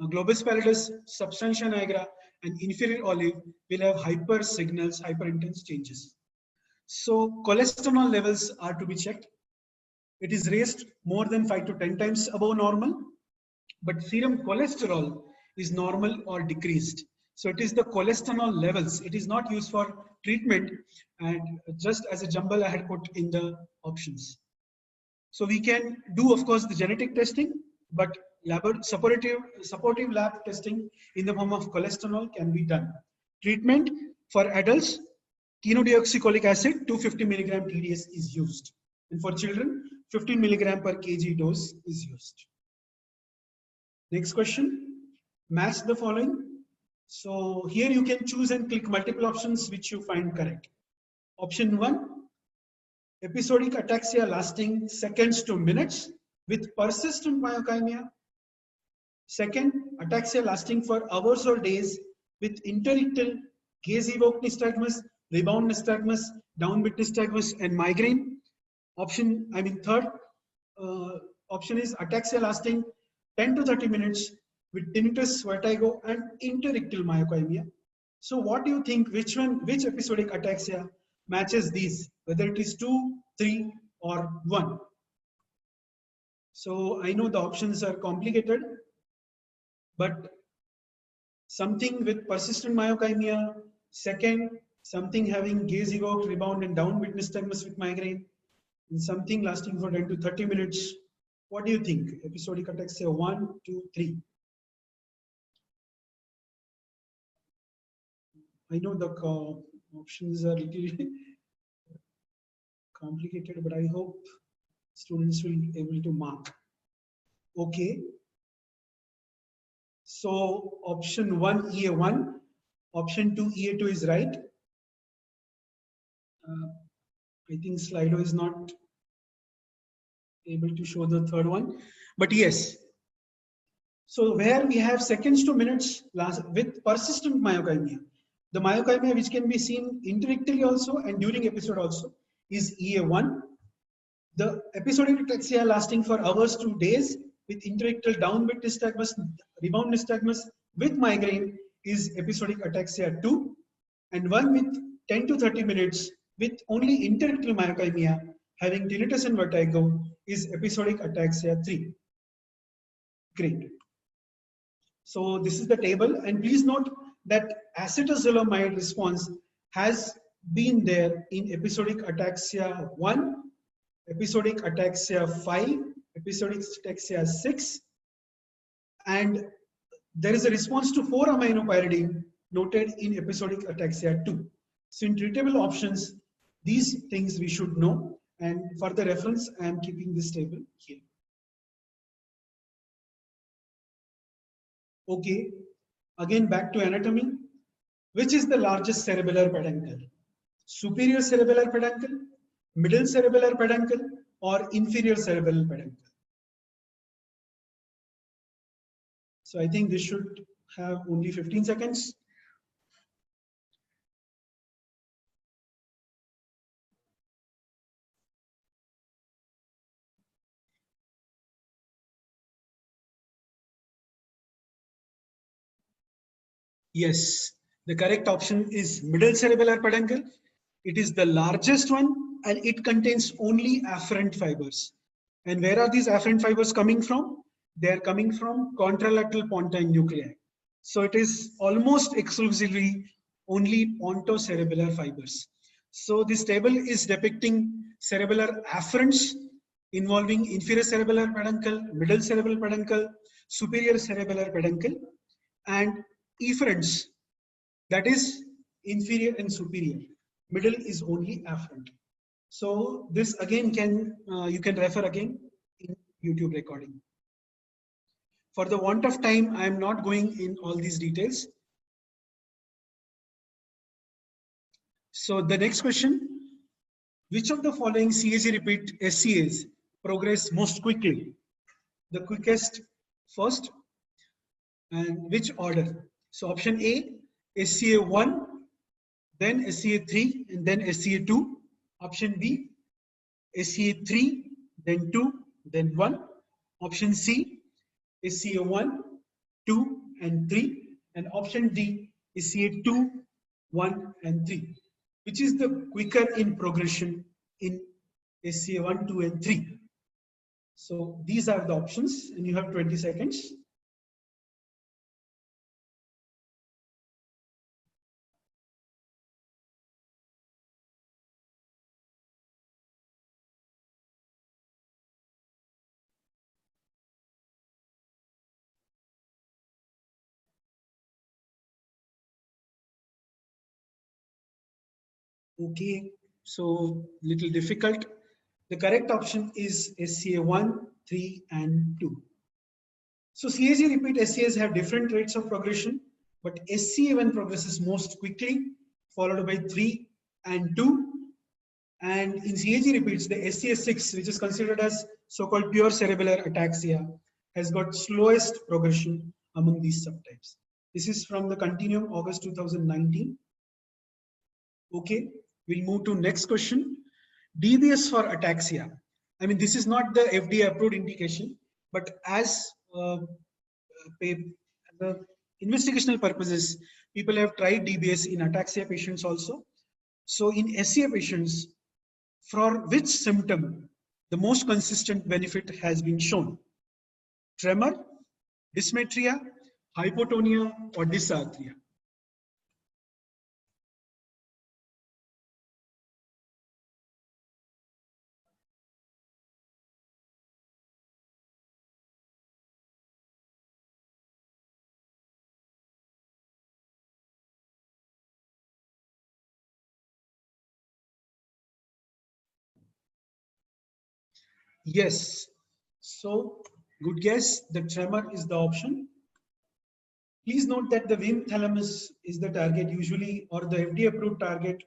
globus pallidus, substantia nigra, and inferior olive will have hyper signals, hyperintense changes. So cholestanol levels are to be checked. It is raised more than 5 to 10 times above normal, but serum cholesterol is normal or decreased. So it is the cholestanol levels. It is not used for treatment, and just as a jumble I had put in the options. So we can do, of course, the genetic testing, but supportive lab testing in the form of cholestanol can be done. Treatment for adults, chenodeoxycholic acid, 250 milligram TDS is used. And for children, 15 milligram per kg dose is used. Next question, match the following. So here you can choose and click multiple options which you find correct. Option 1, episodic ataxia lasting seconds to minutes with persistent myokymia. Second, ataxia lasting for hours or days with interictal gaze-evoked nystagmus, rebound nystagmus, downbeat nystagmus, and migraine. Third option is ataxia lasting 10 to 30 minutes with tinnitus, vertigo, and interictal myokymia. So what do you think, which episodic ataxia matches these, whether it is 2, 3, or 1? So I know the options are complicated, but something with persistent myokymia, second, something having gaze evoked rebound and downbeat nystagmus with migraine, and something lasting for 10 to 30 minutes. What do you think? Episodic ataxia 1, 2, 3. I know the options are a little complicated, but I hope students will be able to mark. Okay. So option 1, EA1, option 2, EA2 is right. I think Slido is not able to show the third one, but yes. So where we have seconds to minutes with persistent myokymia, The myochymia which can be seen interictally also and during episode also is EA1. The episodic ataxia lasting for hours to days with interictal downbeat nystagmus, rebound nystagmus with migraine is episodic ataxia 2, and one with 10 to 30 minutes with only interictal myochymia having tinnitus and vertigo is episodic ataxia 3. Great. So this is the table, and please note that acetazolamide response has been there in episodic ataxia 1, episodic ataxia 5, episodic ataxia 6, and there is a response to 4-aminopyridine noted in episodic ataxia 2. So in treatable options, these things we should know, and for the reference, I am keeping this table here. Okay, again back to anatomy. Which is the largest cerebellar peduncle? Superior cerebellar peduncle, middle cerebellar peduncle, or inferior cerebellar peduncle? So I think this should have only 15 seconds. Yes, the correct option is middle cerebellar peduncle. It is the largest one and it contains only afferent fibers. And where are these afferent fibers coming from? They are coming from contralateral pontine nuclei. So it is almost exclusively only pontocerebellar fibers. So this table is depicting cerebellar afferents involving inferior cerebellar peduncle, middle cerebral peduncle, superior cerebellar peduncle, and efferents, that is inferior and superior. Middle is only afferent. So this again can you can refer again in YouTube recording. For the want of time, I am not going in all these details. So the next question, which of the following CAG repeat SCAs progress most quickly? The quickest first, and which order? So option A, SCA1, then SCA3, and then SCA2. Option B, SCA3, then 2, then 1. Option C, SCA1, 2, and 3. And option D, SCA2, 1, and 3. Which is the quicker in progression in SCA1, 2, and 3? So these are the options, and you have 20 seconds. Okay, so little difficult. The correct option is SCA1, 3, and 2. So CAG repeat SCAs have different rates of progression, but SCA1 progresses most quickly, followed by 3 and 2. And in CAG repeats, the SCA6, which is considered as so-called pure cerebellar ataxia, has got slowest progression among these subtypes. This is from the Continuum, August 2019. Okay, we'll move to next question. DBS for ataxia. I mean, this is not the FDA approved indication, but as the investigational purposes, people have tried DBS in ataxia patients also. So in SCA patients, for which symptom the most consistent benefit has been shown? Tremor, dysmetria, hypotonia, or dysarthria? Yes. So good guess. The tremor is the option. Please note that the Wim thalamus is the target usually, or the FDA approved target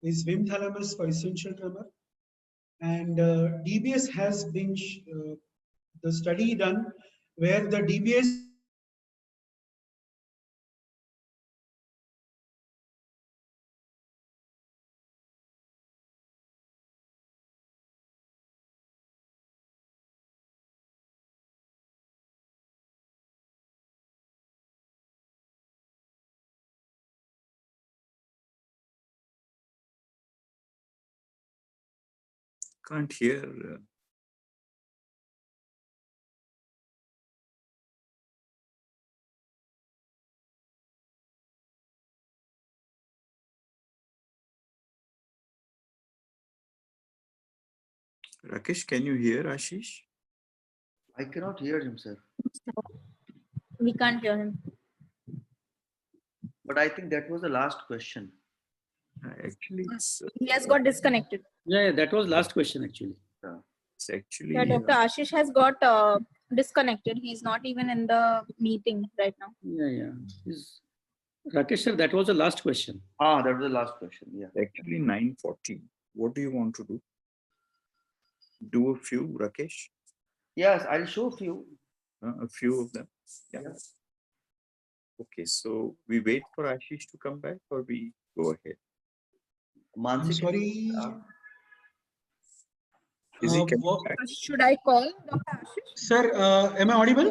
is Wim thalamus for essential tremor. And DBS has been the study done where the DBS Can't hear. Rakesh, can you hear Ashish? I cannot hear him, sir. We can't hear him. But I think that was the last question. Actually, it's He has got disconnected. Yeah, that was last question actually. actually. Yeah, Dr. Ashish has got disconnected. He's not even in the meeting right now. Yeah. Rakesh sir, that was the last question. Ah, that was the last question. Yeah. Actually 9:40. What do you want to do? Do a few, Rakesh? Yes, I'll show few. A few of them. Yeah. Okay, so we wait for Ashish to come back or we go ahead? I'm Mansi, sorry. Is he coming What- back? Should I call Dr. Ashish? Sir, am I audible?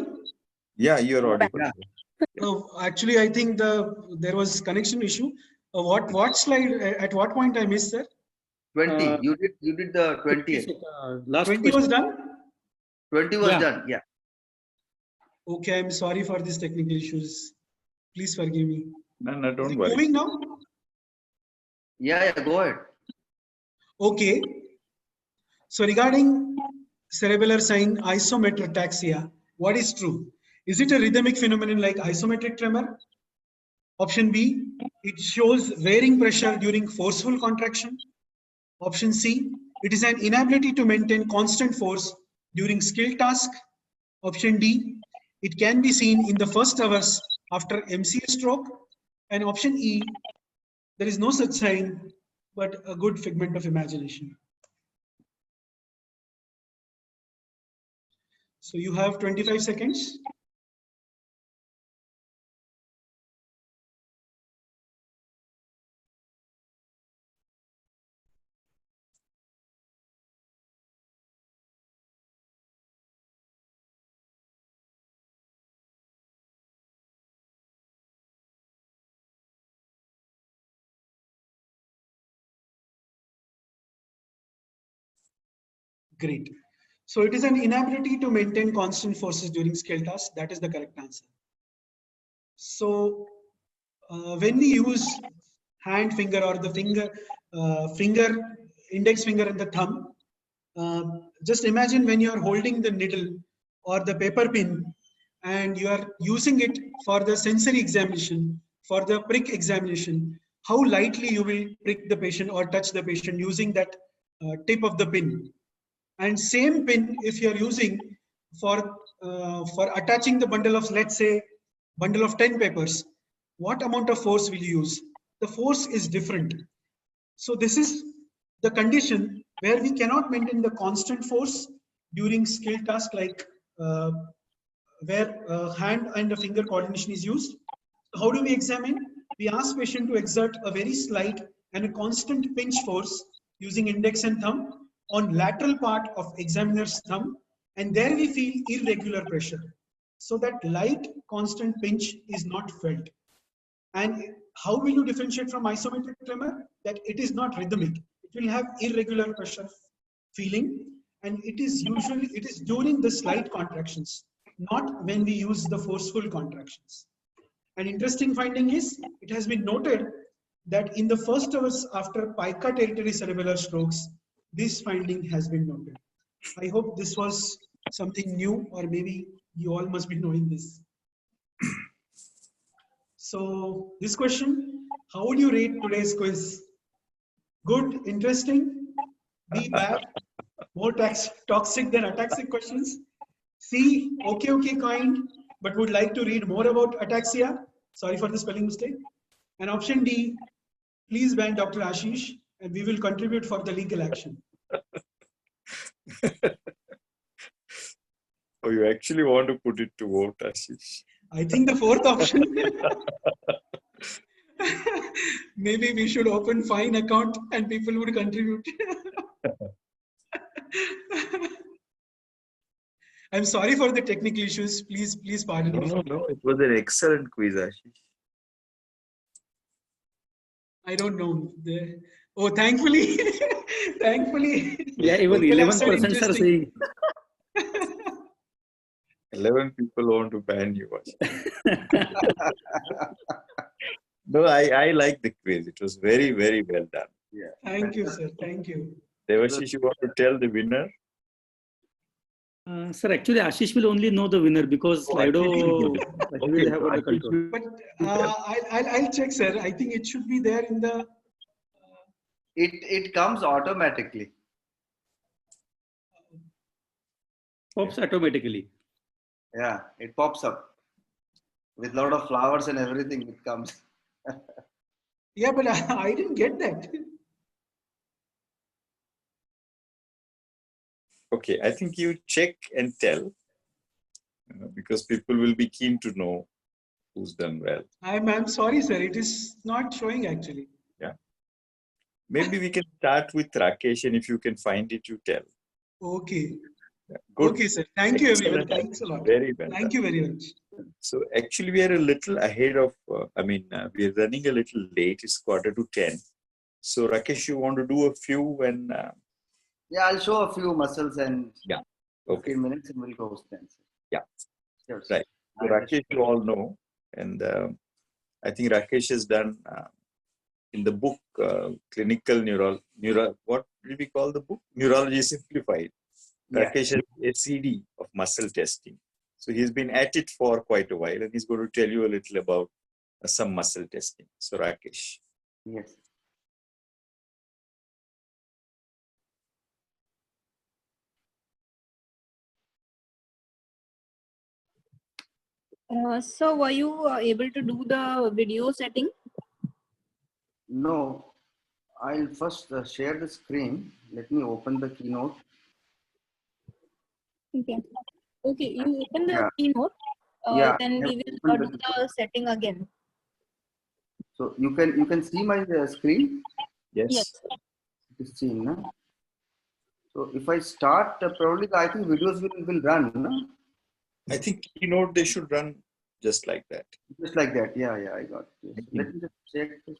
Yeah, you're audible. Yeah. Actually, I think there was connection issue. What slide? At what point I missed, sir? 20. You did the 20th. Last 20 was question. done. 20 was Yeah. done. Yeah. Okay, I'm sorry for these technical issues. Please forgive me. No, Is don't it worry. moving now? Yeah, go ahead. Okay. So regarding cerebellar sign isometric ataxia, what is true? Is it a rhythmic phenomenon like isometric tremor? Option B, it shows varying pressure during forceful contraction. Option C, it is an inability to maintain constant force during skill task. Option D, it can be seen in the first hours after MCA stroke. And option E, there is no such sign, but a good figment of imagination. So you have 25 seconds. Great. So it is an inability to maintain constant forces during skill tasks. That is the correct answer. So when we use hand finger or the index finger and the thumb, just imagine when you are holding the needle or the paper pin and you are using it for the sensory examination, for the prick examination, how lightly you will prick the patient or touch the patient using that tip of the pin. And same pin, if you are using for attaching the bundle of, let's say, bundle of 10 papers, what amount of force will you use? The force is different. So this is the condition where we cannot maintain the constant force during skill task like where hand and the finger coordination is used. How do we examine? We ask patient to exert a very slight and a constant pinch force using index and thumb on lateral part of examiner's thumb, and there we feel irregular pressure. So that light constant pinch is not felt. And how will you differentiate from isometric tremor? That it is not rhythmic. It will have irregular pressure feeling, and it is during the slight contractions, not when we use the forceful contractions. An interesting finding is it has been noted that in the first hours after pica territory cerebellar strokes, this finding has been noted. I hope this was something new, or maybe you all must be knowing this. So this question, how would you rate today's quiz? Good, interesting, B, bad, more toxic than ataxic questions. C, okay, kind, but would like to read more about ataxia. Sorry for the spelling mistake. And option D, please ban Dr. Ashish and we will contribute for the legal action. Oh, you actually want to put it to vote, Ashish? I think the fourth option. Maybe we should open fine account and people would contribute. I'm sorry for the technical issues. Please pardon me. No. It was an excellent quiz, Ashish. I don't know. Oh, thankfully, Thankfully, Yeah, even people have said 11% are interesting. saying. 11 people want to ban you. Ashish. No, I like the quiz. It was very, very well done. Yeah. Thank you, sir. Thank you. Devashish, you want to tell the winner? Sir, actually, Ashish will only know the winner because Oh, Slido, Ashish will know he will have so got the Ashish control. will- But I'll check, sir. I think it should be there in the. It comes automatically. Pops automatically. Yeah, it pops up with a lot of flowers and everything. It comes. Yeah, but I didn't get that. Okay, I think you check and tell, because people will be keen to know who's done well. I'm sorry, sir. It is not showing actually. Maybe we can start with Rakesh, and if you can find it, you tell. Okay. Yeah, good. Okay, sir. Thank you, everyone. Excellent. Thanks a lot. Very well Thank done. you very much. So actually, we are a little ahead of. We are running a little late. It's 9:45. So Rakesh, you want to do a few and Yeah, I'll show a few muscles and okay, 15 minutes and we'll go then. Yeah. Sure, sir. Right. So Rakesh, you all know, and I think Rakesh has done in the book Clinical What did we call the book? Neurology Simplified. Yeah. Rakesh has a CD of muscle testing. So he's been at it for quite a while, and he's going to tell you a little about some muscle testing. So Rakesh. Yes. So were you able to do the video setting? No, I'll first share the screen. Let me open the keynote. Okay. Okay, you open the Yeah. keynote. Yeah, Then I we have will opened do the- the setting again. So you can see my screen. Yes. Yes. It is seen, no? So if I start, probably I think videos will run, no? I think keynote they should run just like that. Just like that. Yeah, I got it. Yes. Mhm. Let me just check this.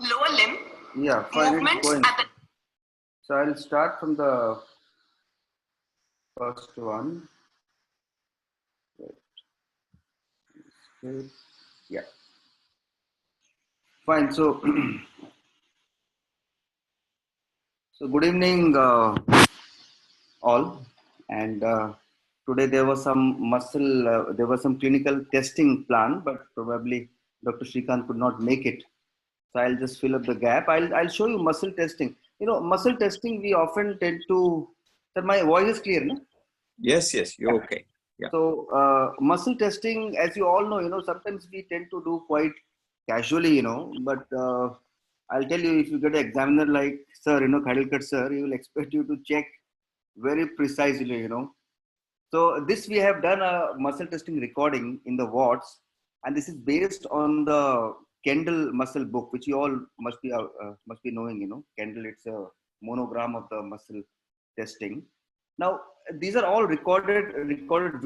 Lower limb Yeah, fine. It's movements going. at the So I'll start from the first one. Right. Yeah. Fine. So, so good evening, all. And today there was there was some clinical testing plan, but probably Dr. Srikanth could not make it. So I'll just fill up the gap. I'll show you muscle testing. You know, muscle testing, we often tend to. Sir, my voice is clear, no? Yes, you're okay. Yeah. So muscle testing, as you all know, sometimes we tend to do quite casually, but I'll tell you, if you get an examiner like sir, Khadilkar sir, he will expect you to check very precisely, So this we have done a muscle testing recording in the wards, and this is based on the Kendall muscle book, which you all must be knowing, Kendall, it's a monogram of the muscle testing. Now, these are all recorded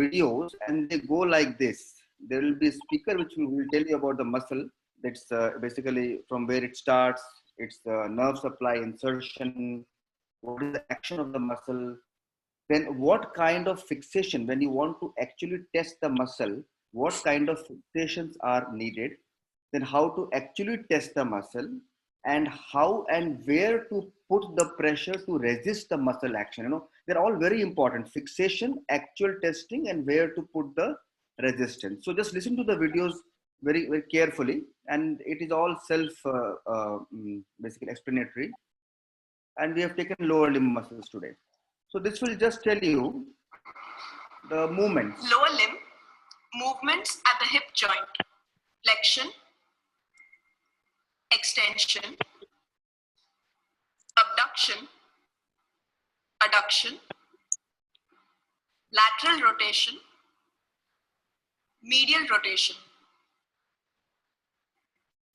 videos, and they go like this. There will be a speaker which will tell you about the muscle. That's basically from where it starts, its nerve supply, insertion, what is the action of the muscle, then what kind of fixation, when you want to actually test the muscle, what kind of fixations are needed, then how to actually test the muscle, and how and where to put the pressure to resist the muscle action. They're all very important: fixation, actual testing, and where to put the resistance. So just listen to the videos very, very carefully, and it is all basically explanatory. And we have taken lower limb muscles today. So this will just tell you the movements. lower limb movements at the hip joint, flexion, extension, abduction, adduction, lateral rotation, medial rotation.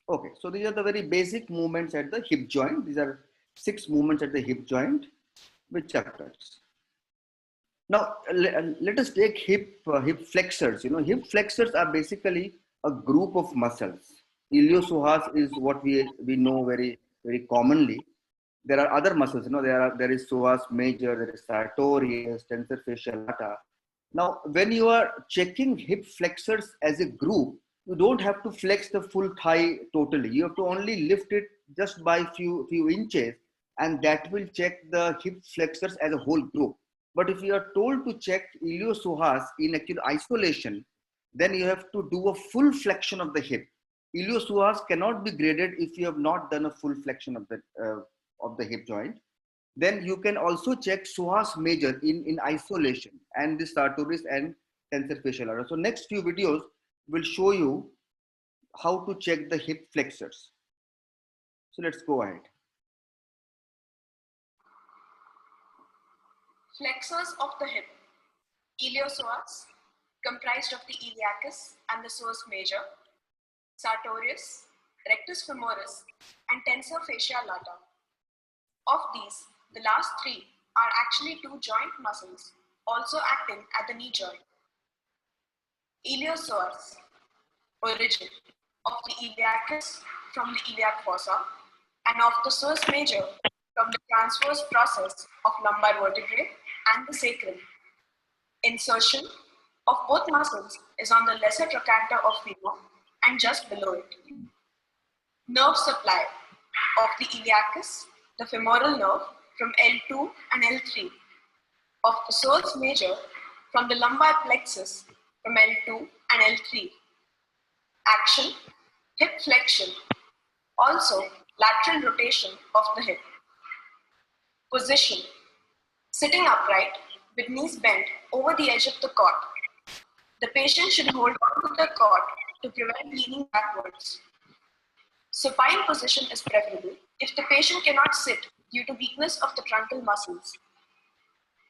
Okay, so these are the very basic movements at the hip joint. These are 6 movements at the hip joint which occurs. Now let us take hip flexors. Hip flexors are basically a group of muscles. Iliopsoas is what we know very commonly. There are other muscles, there is psoas major, there is sartorius, tensor fasciae lata. Now, when you are checking hip flexors as a group, you don't have to flex the full thigh totally. You have to only lift it just by few inches, and that will check the hip flexors as a whole group. But if you are told to check iliopsoas in actual isolation, then you have to do a full flexion of the hip. Iliopsoas cannot be graded if you have not done a full flexion of the hip joint. Then you can also check psoas major in isolation, and the sartorius and tensor fasciae lata. So next few videos will show you how to check the hip flexors. So let's go ahead. Flexors of the hip. Iliopsoas, comprised of the iliacus and the psoas major, sartorius, rectus femoris, and tensor fasciae lata. Of these, the last three are actually two joint muscles also acting at the knee joint. Iliopsoas, origin of the iliacus from the iliac fossa, and of the psoas major from the transverse process of lumbar vertebrae and the sacrum. Insertion of both muscles is on the lesser trochanter of femur and just below it. Nerve supply of the iliacus, the femoral nerve from L2 and L3. Of the psoas major from the lumbar plexus from L2 and L3. Action, hip flexion. Also, lateral rotation of the hip. Position, sitting upright with knees bent over the edge of the cot. The patient should hold on to the cot to prevent leaning backwards. Supine position is preferable if the patient cannot sit due to weakness of the truncal muscles.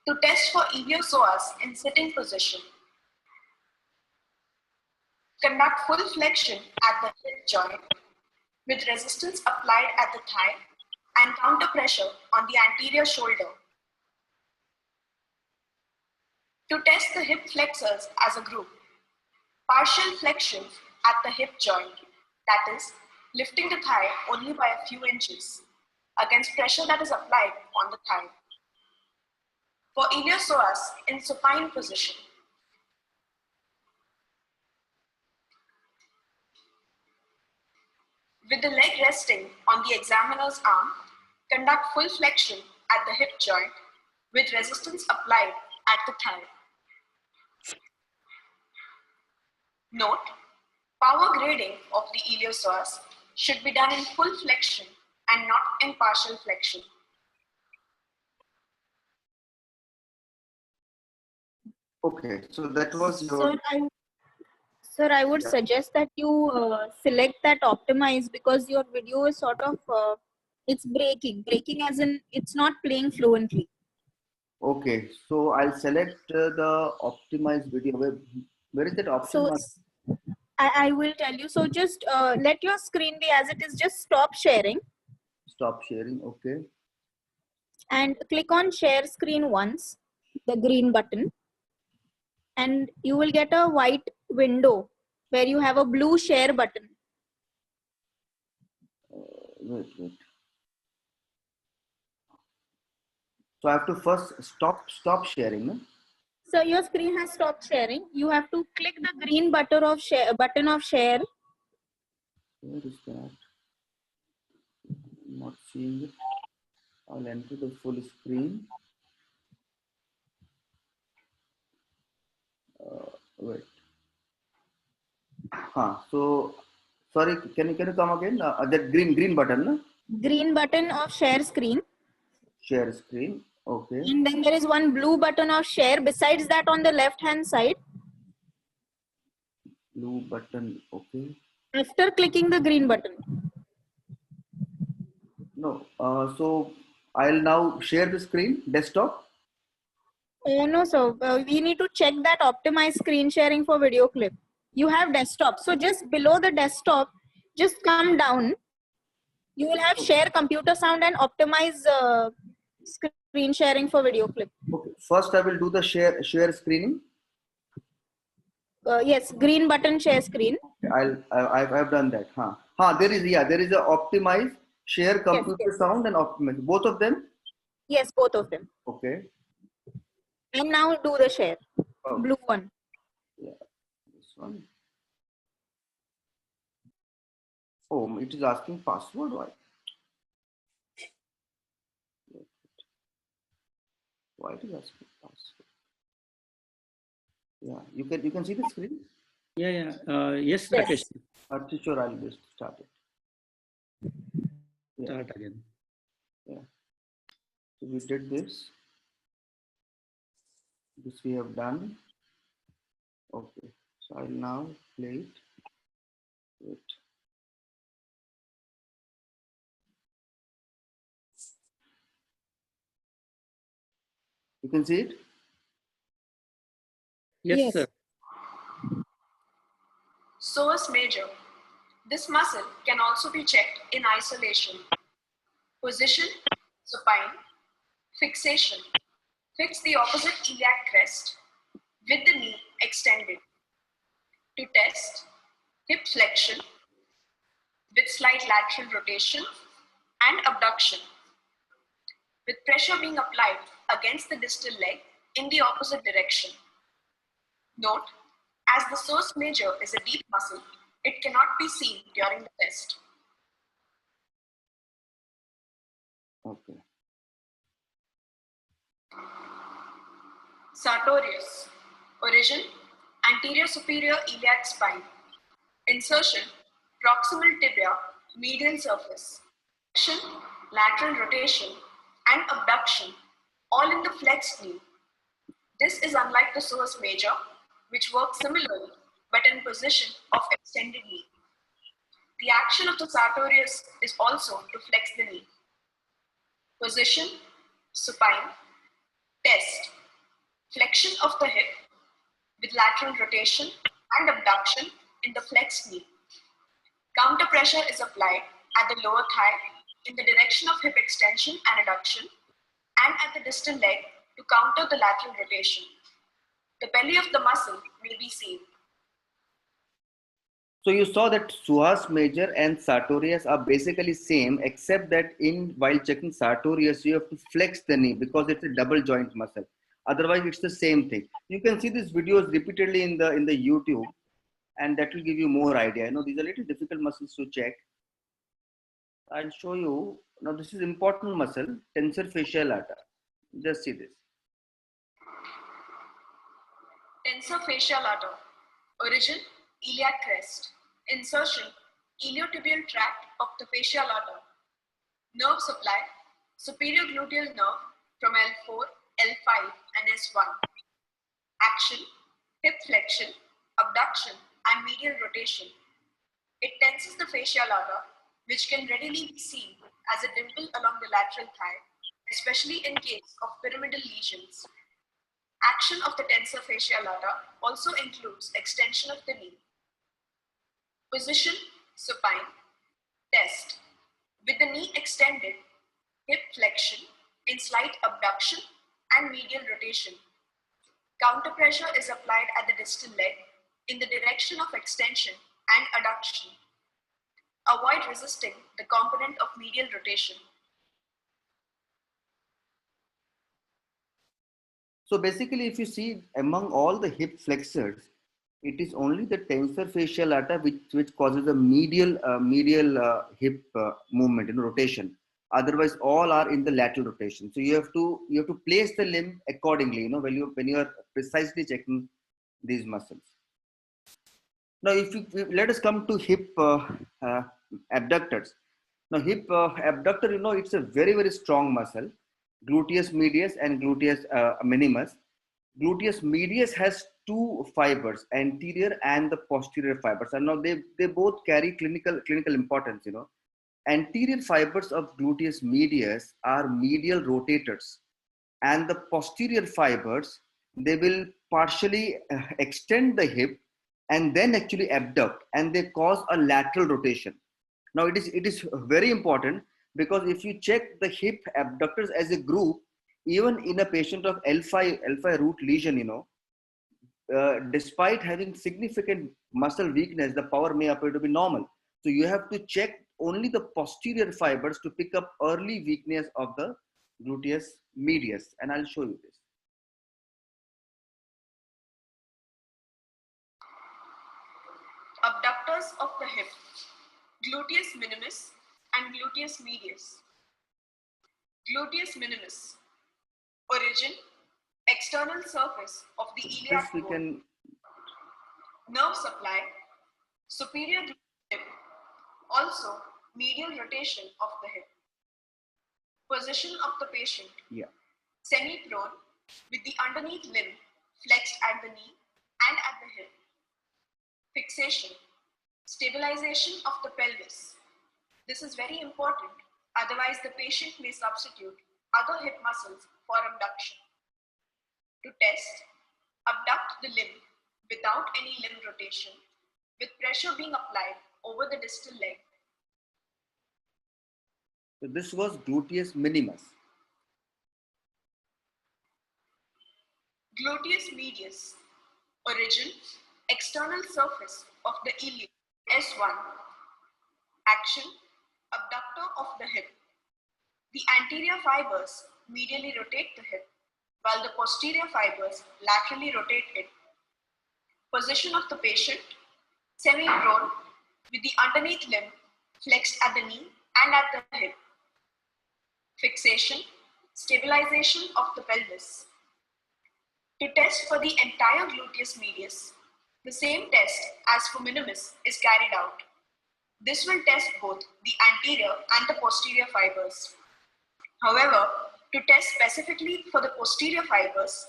To test for iliopsoas in sitting position, conduct full flexion at the hip joint with resistance applied at the thigh and counter pressure on the anterior shoulder. To test the hip flexors as a group, partial flexion at the hip joint, that is, lifting the thigh only by a few inches against pressure that is applied on the thigh. For iliopsoas in supine position, with the leg resting on the examiner's arm, conduct full flexion at the hip joint with resistance applied at the thigh. Note, power grading of the iliopsoas should be done in full flexion and not in partial flexion. Okay, so that was your... Sir, I would suggest that you select that optimize, because your video is sort of, it's breaking as in it's not playing fluently. Okay, so I'll select the optimized video. Where is that option? So I will tell you. So just let your screen be as it is. Just stop sharing. Stop sharing. Okay. And click on share screen once, the green button. And you will get a white window where you have a blue share button. Wait. So I have to first stop sharing. No? So your screen has stopped sharing. You have to click the green button of share. Where is that? I'm not seeing it. I'll enter the full screen. Wait. So sorry. Can you come again? That green button. No? Green button of share screen. Share screen. Okay. And then there is one blue button of share. Besides that, on the left hand side. Blue button. Okay. After clicking the green button. No. So I'll now share the screen. Desktop. Oh no, sir. We need to check that optimize screen sharing for video clip. You have desktop. So just below the desktop, just come down. You will have share computer sound and optimize screen sharing for video clip. Okay. First, I will do the share screening. Yes, green button share screen. I've done that. There is a optimize, share, compute yes. sound, and optimize. Both of them. Yes, both of them. Okay. And now do the share. Oh, Blue one. yeah. This one. Oh, it is asking password. Why it is asking password? Yeah, you can see the screen. Yeah. Yes, Yes. Rakesh. Sure, I'll just start it. Yeah. Start again. So we did this. This we have done. Okay. So I'll now play it. Wait. You can see it. Yes, Yes. sir. Psoas major. This muscle can also be checked in isolation. Position, supine, fixation. Fix the opposite iliac crest with the knee extended. To test, hip flexion with slight lateral rotation and abduction, with pressure being applied against the distal leg in the opposite direction. Note, as the psoas major is a deep muscle, it cannot be seen during the test. Okay. Sartorius. Origin, anterior superior iliac spine. Insertion, proximal tibia, medial surface. Flexion, lateral rotation, and abduction, all in the flexed knee. This is unlike the psoas major, which works similarly, but in position of extended knee. The action of the sartorius is also to flex the knee. Position, supine. Test, flexion of the hip with lateral rotation and abduction in the flexed knee. Counter pressure is applied at the lower thigh in the direction of hip extension and adduction, and at the distal leg to counter the lateral rotation. The belly of the muscle may be seen. So you saw that psoas major and sartorius are basically same, except that while checking sartorius, you have to flex the knee because it's a double joint muscle. Otherwise, it's the same thing. You can see these videos repeatedly in the YouTube, and that will give you more idea. I know these are little difficult muscles to check. I'll show you. Now this is important muscle, tensor fasciae lata. Just see this. Tensor fasciae lata. Origin, iliac crest. Insertion, iliotibial tract of the fascia lata. Nerve supply, superior gluteal nerve from L4, L5, and S1. Action, hip flexion, abduction, and medial rotation. It tenses the fascia lata, which can readily be seen as a dimple along the lateral thigh, especially in case of pyramidal lesions. Action of the tensor fascia lata also includes extension of the knee. Position, supine. Test, with the knee extended, hip flexion in slight abduction and medial rotation. Counter pressure is applied at the distal leg in the direction of extension and adduction. Avoid resisting the component of medial rotation. So basically, if you see among all the hip flexors, it is only the tensor fasciae lata which causes a medial hip movement, rotation. Otherwise, all are in the lateral rotation. So you have to place the limb accordingly. When you are precisely checking these muscles. Now, let us come to hip abductors. Now, hip abductor, it's a very, very strong muscle, gluteus medius and gluteus minimus. Gluteus medius has two fibers, anterior and the posterior fibers. And now they both carry clinical importance. Anterior fibers of gluteus medius are medial rotators, and the posterior fibers, they will partially extend the hip and then actually abduct, and they cause a lateral rotation. Now it is very important, because if you check the hip abductors as a group, even in a patient of L5 root lesion, despite having significant muscle weakness, the power may appear to be normal. So you have to check only the posterior fibers to pick up early weakness of the gluteus medius. And I'll show you this. Abductors of the hip, gluteus minimus and gluteus medius. Gluteus minimus, origin, external surface of the This iliac we bone, can, nerve supply, superior gluteus hip, also medial rotation of the hip. Position of the patient, yeah. semi-prone with the underneath limb flexed at the knee and at the hip. Fixation, stabilization of the pelvis. This is very important, otherwise the patient may substitute other hip muscles for abduction. To test, abduct the limb without any limb rotation, with pressure being applied over the distal leg. So this was gluteus minimus. Gluteus medius, origin, external surface of the iliac, S1. Action, abductor of the hip. The anterior fibers medially rotate the hip, while the posterior fibers laterally rotate it. Position of the patient, semi-prone with the underneath limb flexed at the knee and at the hip. Fixation, stabilization of the pelvis. To test for the entire gluteus medius, the same test as for minimus is carried out. This will test both the anterior and the posterior fibers. However, to test specifically for the posterior fibers,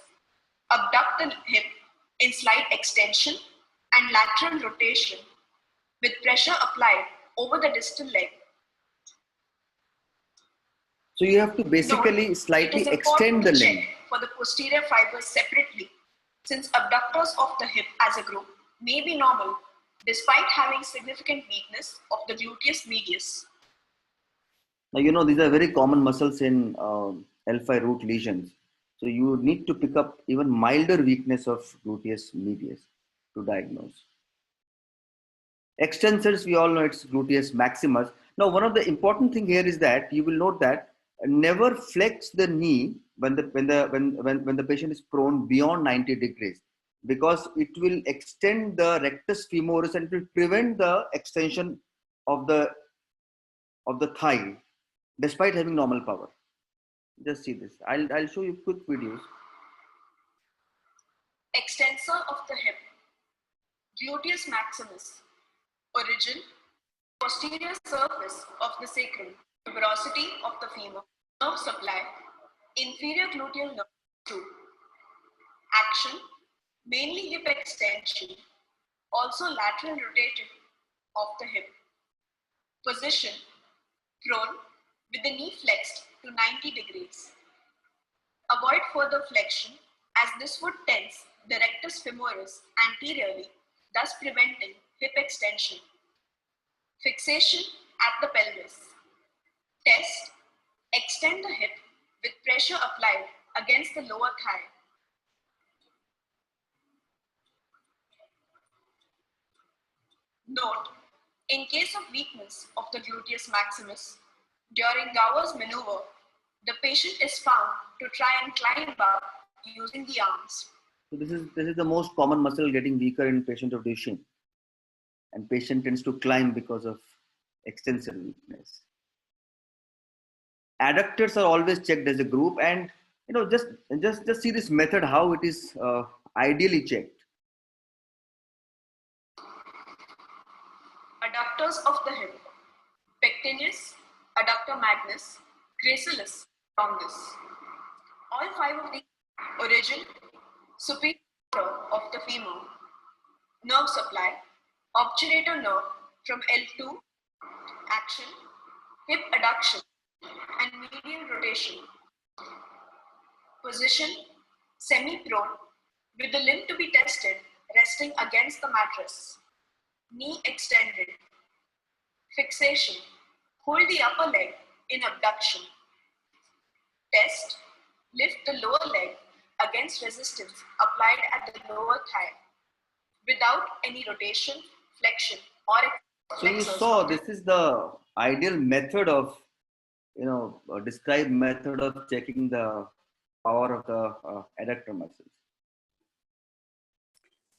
abduct the hip in slight extension and lateral rotation with pressure applied over the distal leg. So you have to basically Note, slightly it is extend important the to limb. check for the posterior fibers separately, since abductors of the hip as a group may be normal despite having significant weakness of the gluteus medius. Now, you know, these are very common muscles in L5 root lesions. So you need to pick up even milder weakness of gluteus medius to diagnose. Extensors, we all know it's gluteus maximus. Now, one of the important thing here is that you will note that never flex the knee when the patient is prone beyond 90 degrees, because it will extend the rectus femoris and it will prevent the extension of the thigh despite having normal power. Just see this. I'll show you quick videos. Extensor of the hip, gluteus maximus, origin, posterior surface of the sacrum, tuberosity of the femur, nerve supply, inferior gluteal nerve 2. Action, mainly hip extension, also lateral rotation of the hip. Position, prone with the knee flexed to 90 degrees. Avoid further flexion as this would tense the rectus femoris anteriorly, thus preventing hip extension. Fixation at the pelvis. Test, extend the hip with pressure applied against the lower thigh. Note, in case of weakness of the gluteus maximus, during Gower's maneuver, the patient is found to try and climb up using the arms. So this is the most common muscle getting weaker in patient of Duchenne, and patient tends to climb because of extensor weakness. Adductors are always checked as a group, and you know, just see this method how it is ideally checked. Adductors of the hip, pectineus, adductor magnus, gracilis, longus. All 5 of these origin, superior of the femur, nerve supply, obturator nerve from L2, action, hip adduction, and medial rotation. Position, semi-prone, with the limb to be tested resting against the mattress. Knee extended. Fixation, hold the upper leg in abduction. Test, lift the lower leg against resistance applied at the lower thigh without any rotation, flexion, or So you flexors saw of the this is the ideal method of, described method of checking the power of the adductor muscles.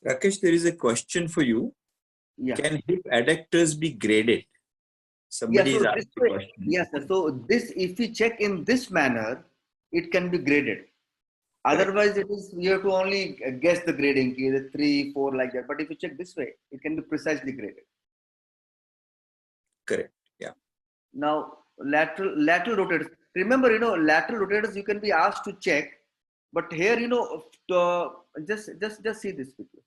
Rakesh, there is a question for you. Yeah. Can hip adductors be graded? Somebody is So asking this a way, question. yes, sir. So this, if we check in this manner, it can be graded. Otherwise, it is you have to only guess the grading, either 3, 4 like that. But if you check this way, it can be precisely graded. Correct. Yeah. Now, lateral rotators. Remember, lateral rotators you can be asked to check, but here, just see this quickly.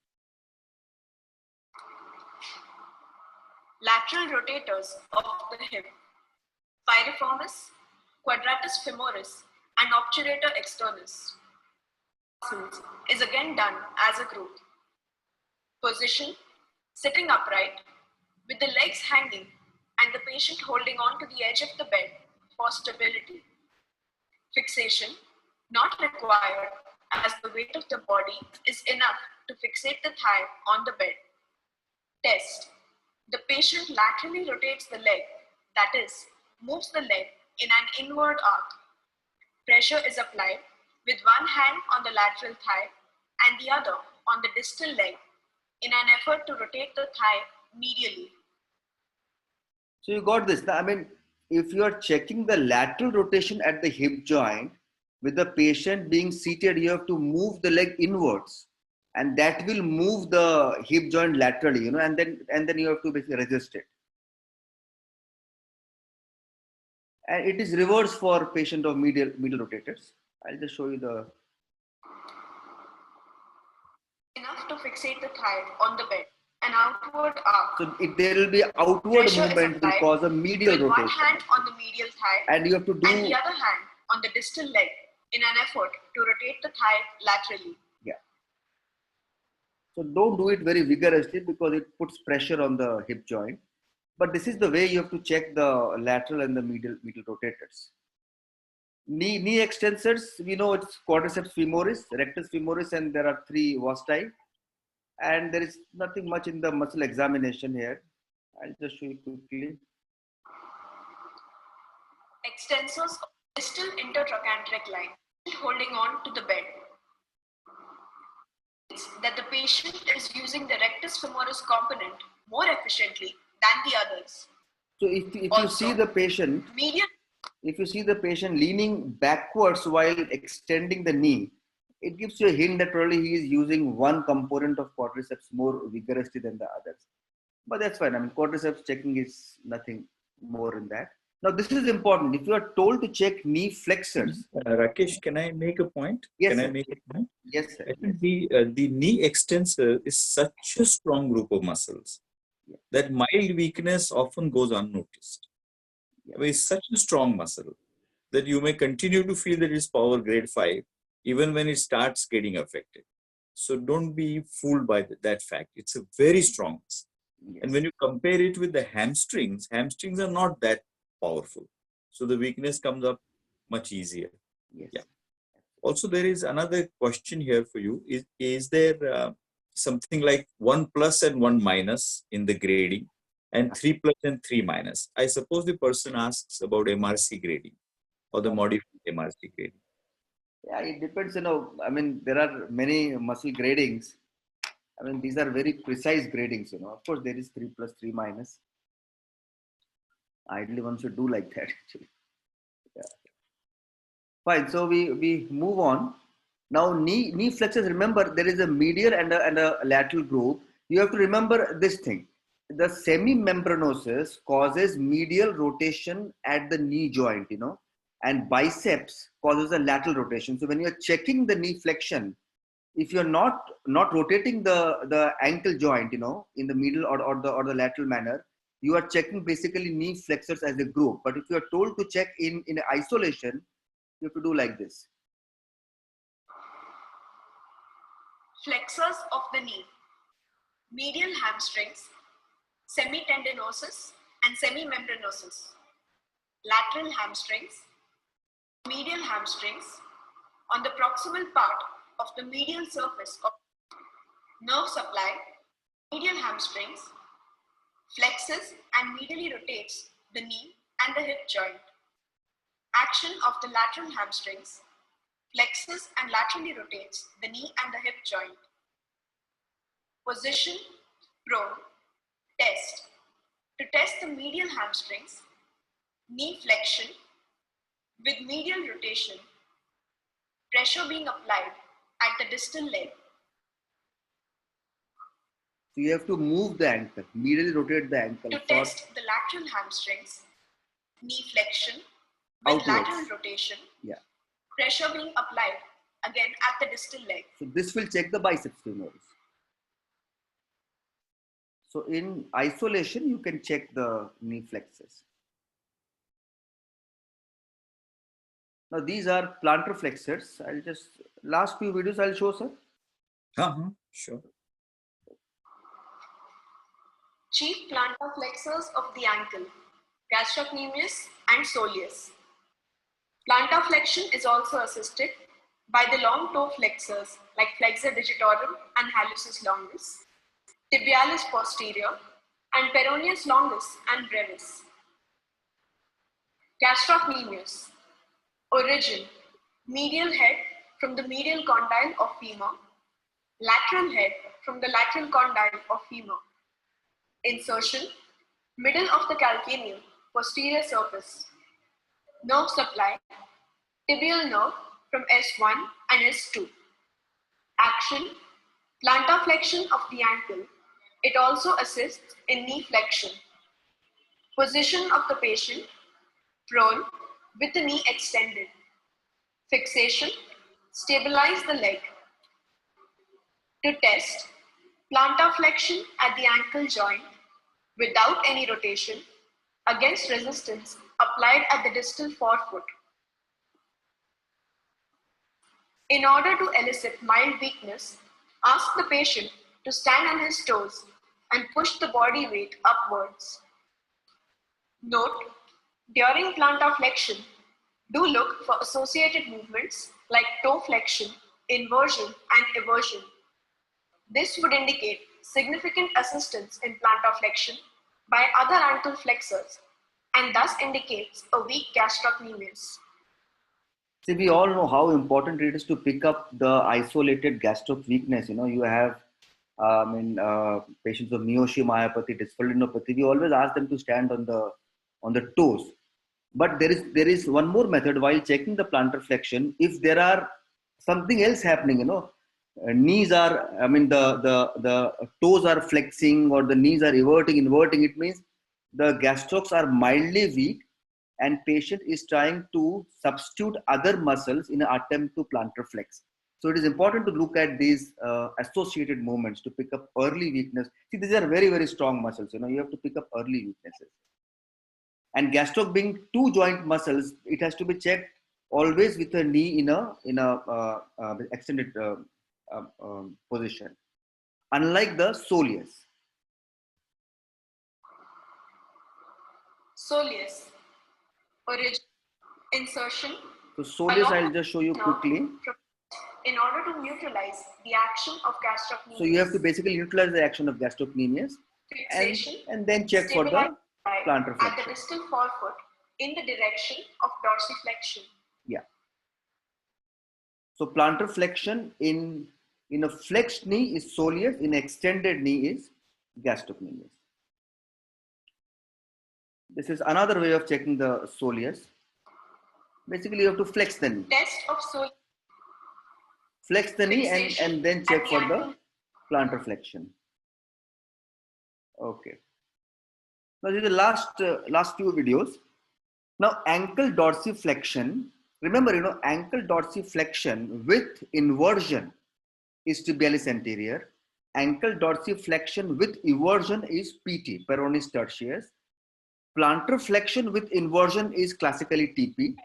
lateral rotators of the hip, piriformis, quadratus femoris, and obturator externus muscles is again done as a group. Position, sitting upright, with the legs hanging and the patient holding on to the edge of the bed for stability. Fixation, not required as the weight of the body is enough to fixate the thigh on the bed. Test. The patient laterally rotates the leg, that is, moves the leg in an inward arc. Pressure is applied with one hand on the lateral thigh and the other on the distal leg in an effort to rotate the thigh medially. So you got this. I mean, if you are checking the lateral rotation at the hip joint with the patient being seated, you have to move the leg inwards, and that will move the hip joint laterally, and then you have to basically resist it. And it is reverse for patient of medial rotators. I'll just show you the. Enough to fixate the thigh on the bed. An outward arc. So there will be outward Pressure is movement will applied cause a medial with one rotation, hand on the medial thigh and you have to do. and the other hand on the distal leg in an effort to rotate the thigh laterally. Yeah. So don't do it very vigorously because it puts pressure on the hip joint. But this is the way you have to check the lateral and the medial rotators. Knee extensors, we know it's quadriceps femoris, rectus femoris, and there are 3 vasti. And there is nothing much in the muscle examination here. I'll just show you quickly. Extensors of distal intertrochanteric line holding on to the bed. It's that the patient is using the rectus femoris component more efficiently than the others. So if you Also, see the patient, medial if you see the patient leaning backwards while extending the knee, it gives you a hint that probably he is using one component of quadriceps more vigorously than the others. But that's fine. I mean, quadriceps checking is nothing more in that. Now, this is important. If you are told to check knee flexors. Rakesh, can I make a point? Yes, can sir. I make a point? Yes, sir. I think the knee extensor is such a strong group of muscles that mild weakness often goes unnoticed. I mean, it's such a strong muscle that you may continue to feel that it's power grade 5 even when it starts getting affected. So don't be fooled by that fact. It's a very strong muscle. Yes. And when you compare it with the hamstrings are not that powerful. So the weakness comes up much easier. Yes. Yeah. Also, there is another question here for you. Is there something like 1 plus and 1 minus in the grading and 3 plus and 3 minus? I suppose the person asks about MRC grading or the modified MRC grading. Yeah, it depends, I mean, there are many muscle gradings. I mean, these are very precise gradings, Of course, there is 3 plus, 3 minus. Ideally, one should do like that, actually. Yeah. Fine, so we move on. Now, knee flexors, remember, there is a medial and a lateral group. You have to remember this thing. The semimembranosus causes medial rotation at the knee joint, and biceps causes a lateral rotation. So when you're checking the knee flexion, if you're not rotating the ankle joint, in the middle or the lateral manner, you are checking basically knee flexors as a group. But if you're told to check in isolation, you have to do like this. flexors of the knee, medial hamstrings, semitendinosus and semimembranosus, lateral hamstrings, medial hamstrings on the proximal part of the medial surface of nerve supply, medial hamstrings, flexes and medially rotates the knee and the hip joint. Action of the lateral hamstrings, flexes and laterally rotates the knee and the hip joint. Position, prone, test. To test the medial hamstrings, knee flexion with medial rotation, pressure being applied at the distal leg. So you have to move the ankle, medially rotate the ankle. To for test the lateral hamstrings, knee flexion with outwards. lateral rotation, Yeah. pressure being applied again at the distal leg. So this will check the biceps femoris. So in isolation, you can check the knee flexes. Now these are plantar flexors. I'll just, last few videos I'll show, sir. Sure. Chief plantar flexors of the ankle, gastrocnemius and soleus. Plantar flexion is also assisted by the long toe flexors like flexor digitorum and hallucis longus, tibialis posterior, and peroneus longus and brevis. Gastrocnemius. Origin, medial head from the medial condyle of femur, lateral head from the lateral condyle of femur. Insertion, middle of the calcaneum, posterior surface. Nerve supply, tibial nerve from S1 and S2. Action, plantar flexion of the ankle. It also assists in knee flexion. Position of the patient, prone with the knee extended. Fixation, stabilize the leg. To test, plantar flexion at the ankle joint without any rotation against resistance applied at the distal forefoot. In order to elicit mild weakness, ask the patient to stand on his toes and push the body weight upwards. Note, during plantar flexion, do look for associated movements like toe flexion, inversion, and eversion. This would indicate significant assistance in plantar flexion by other ankle flexors and thus indicates a weak gastrocnemius. See, we all know how important it is to pick up the isolated gastric weakness. You know, you have patients of Meoshi myopathy, dysphaldinopathy. We always ask them to stand on the toes. But there is one more method while checking the plantar flexion. If there are something else happening, you know, knees are, the toes are flexing or the knees are inverting, it means the gastrocs are mildly weak and patient is trying to substitute other muscles in an attempt to plantar flex. So it is important to look at these associated movements to pick up early weakness. See, these are very, very strong muscles. You know, you have to pick up early weaknesses. And gastroc being two joint muscles, it has to be checked always with a knee in a extended position, unlike the soleus. Soleus, origin, insertion. So soleus, I'll just show you quickly. In order to neutralize the action of gastrocnemius. So you have to basically neutralize the action of gastrocnemius and then check for the plantar flexion. At the distal forefoot in the direction of dorsiflexion. Yeah. So plantar flexion in a flexed knee is soleus, in extended knee is gastrocnemius. This is another way of checking the soleus. Basically, you have to flex the knee. Test of soleus. Flex the knee and then check for the plantar flexion. Okay. Now, this is the last few videos. Now, ankle dorsiflexion. Remember, you know, ankle dorsiflexion with inversion is tibialis anterior. Ankle dorsiflexion with eversion is PT, peroneus tertius. Plantar flexion with inversion is classically TP.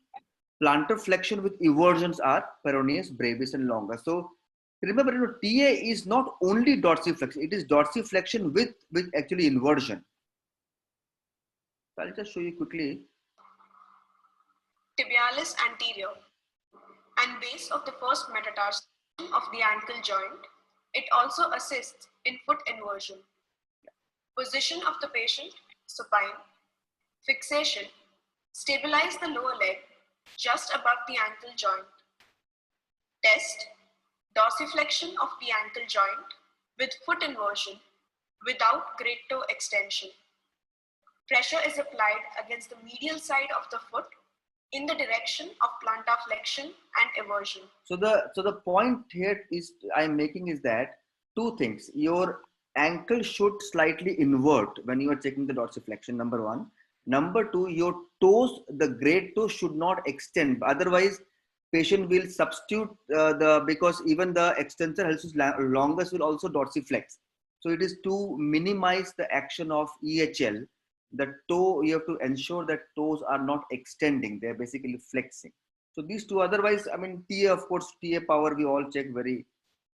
Plantar flexion with eversions are peroneus, brevis, and longus. So remember, you know, TA is not only dorsiflexion; it is dorsiflexion with actually inversion. So I'll just show you quickly. Tibialis anterior and base of the first metatarsal of the ankle joint. It also assists in foot inversion. Position of the patient, supine. Fixation, stabilize the lower leg just above the ankle joint. Test, dorsiflexion of the ankle joint with foot inversion without great toe extension. Pressure is applied against the medial side of the foot in the direction of plantar flexion and eversion. So the point here is I'm making is that two things. Your ankle should slightly invert when you are checking the dorsiflexion, number one. Number two, your toes, the great toe should not extend. Otherwise, patient will substitute because even the extensor hallucis longus will also dorsiflex. So it is to minimize the action of EHL. The toe, you have to ensure that toes are not extending. They're basically flexing. So these two, otherwise, I mean, TA, of course, TA power, we all check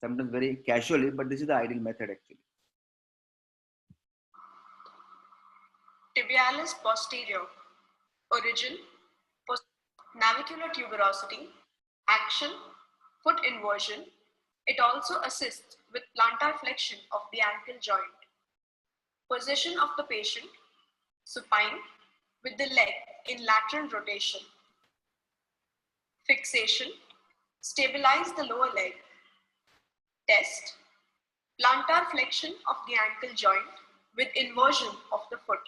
sometimes very casually, but this is the ideal method actually. Tibialis posterior, origin, navicular tuberosity, action, foot inversion. It also assists with plantar flexion of the ankle joint. Position of the patient, supine, with the leg in lateral rotation. Fixation, stabilize the lower leg. Test, plantar flexion of the ankle joint with inversion of the foot.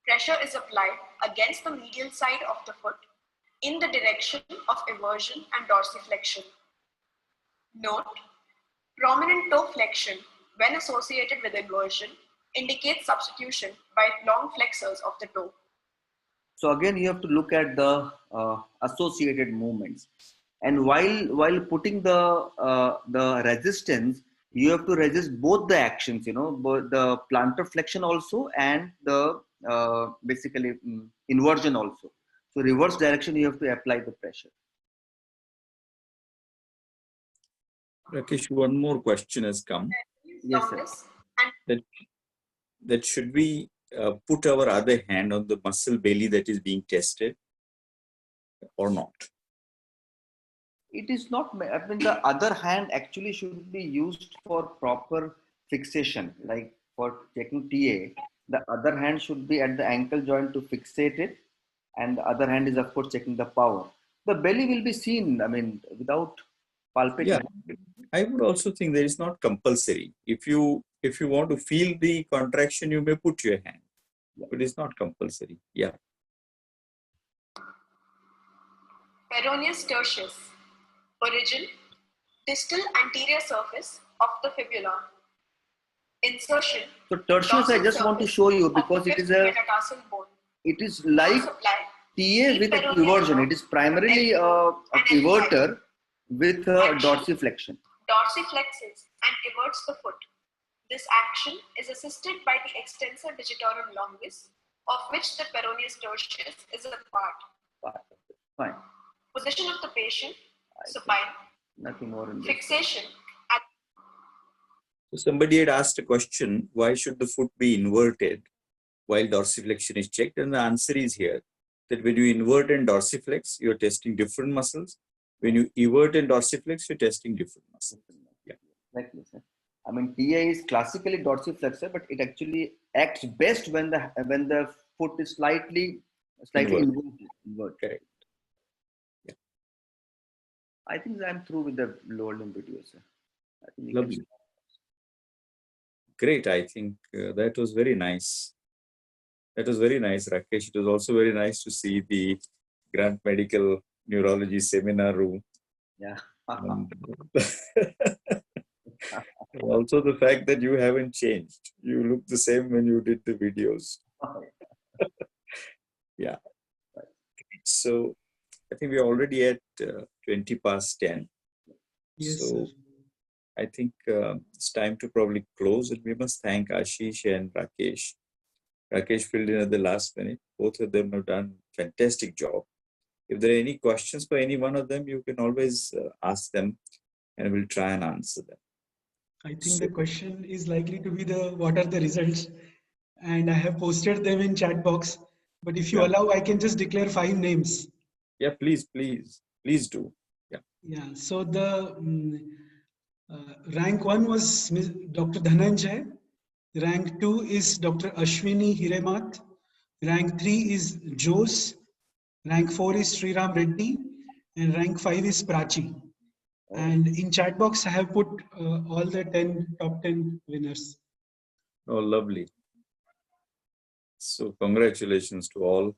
Pressure is applied against the medial side of the foot in the direction of eversion and dorsiflexion. Note, prominent toe flexion when associated with inversion indicates substitution by long flexors of the toe. So again, you have to look at the associated movements. And while putting the resistance, you have to resist both the actions, both the plantar flexion also and the basically inversion also. So reverse direction, you have to apply the pressure. Rakesh, one more question has come. Yes, sir. That should we put our other hand on the muscle belly that is being tested or not? It is not, I mean, the other hand actually should be used for proper fixation, like for checking TA. The other hand should be at the ankle joint to fixate it, and the other hand is, of course, checking the power. The belly will be seen, I mean, without palpating. Yeah, I would also think that it's not compulsory. If you want to feel the contraction, you may put your hand, but it's not compulsory. Yeah. Peroneus tertius, origin, distal anterior surface of the fibula. Insertion. So tertius, I just want to show you because it is like TA with a eversion. It is primarily a everter with a dorsiflexion. Dorsiflexes and everts the foot. This action is assisted by the extensor digitorum longus, of which the peroneus tertius is a part. Fine. Position of the patient, supine. Nothing more in this. Fixation. So somebody had asked a question, why should the foot be inverted while dorsiflexion is checked? And the answer is here, that when you invert and dorsiflex, you're testing different muscles. When you evert and dorsiflex, you're testing different muscles. Yeah. Exactly, sir. I mean, TA is classically dorsiflexor, but it actually acts best when the foot is slightly inverted. Correct. Yeah. I think I'm through with the lower limb video, sir. I think Lovely. Great. I think that was very nice. That was very nice, Rakesh. It was also very nice to see the Grant Medical Neurology seminar room. Yeah. Also the fact that you haven't changed. You look the same when you did the videos. Yeah. So I think we're already at 20 past 10. Yes, So sir. I think it's time to probably close, and we must thank Ashish and Rakesh. Rakesh filled in at the last minute. Both of them have done a fantastic job. If there are any questions for any one of them, you can always ask them and we'll try and answer them. I think the question is likely to be what are the results? And I have posted them in chat box. But if you allow, I can just declare 5 names. Yeah, please do. Yeah. Yeah. So the rank 1 was Dr. Dhananjay. Rank 2 is Dr. Ashwini Hiremath. Rank 3 is Jose. Rank 4 is Sriram Reddy. And rank 5 is Prachi. And in chat box, I have put all the top 10 winners. Oh, lovely. So congratulations to all.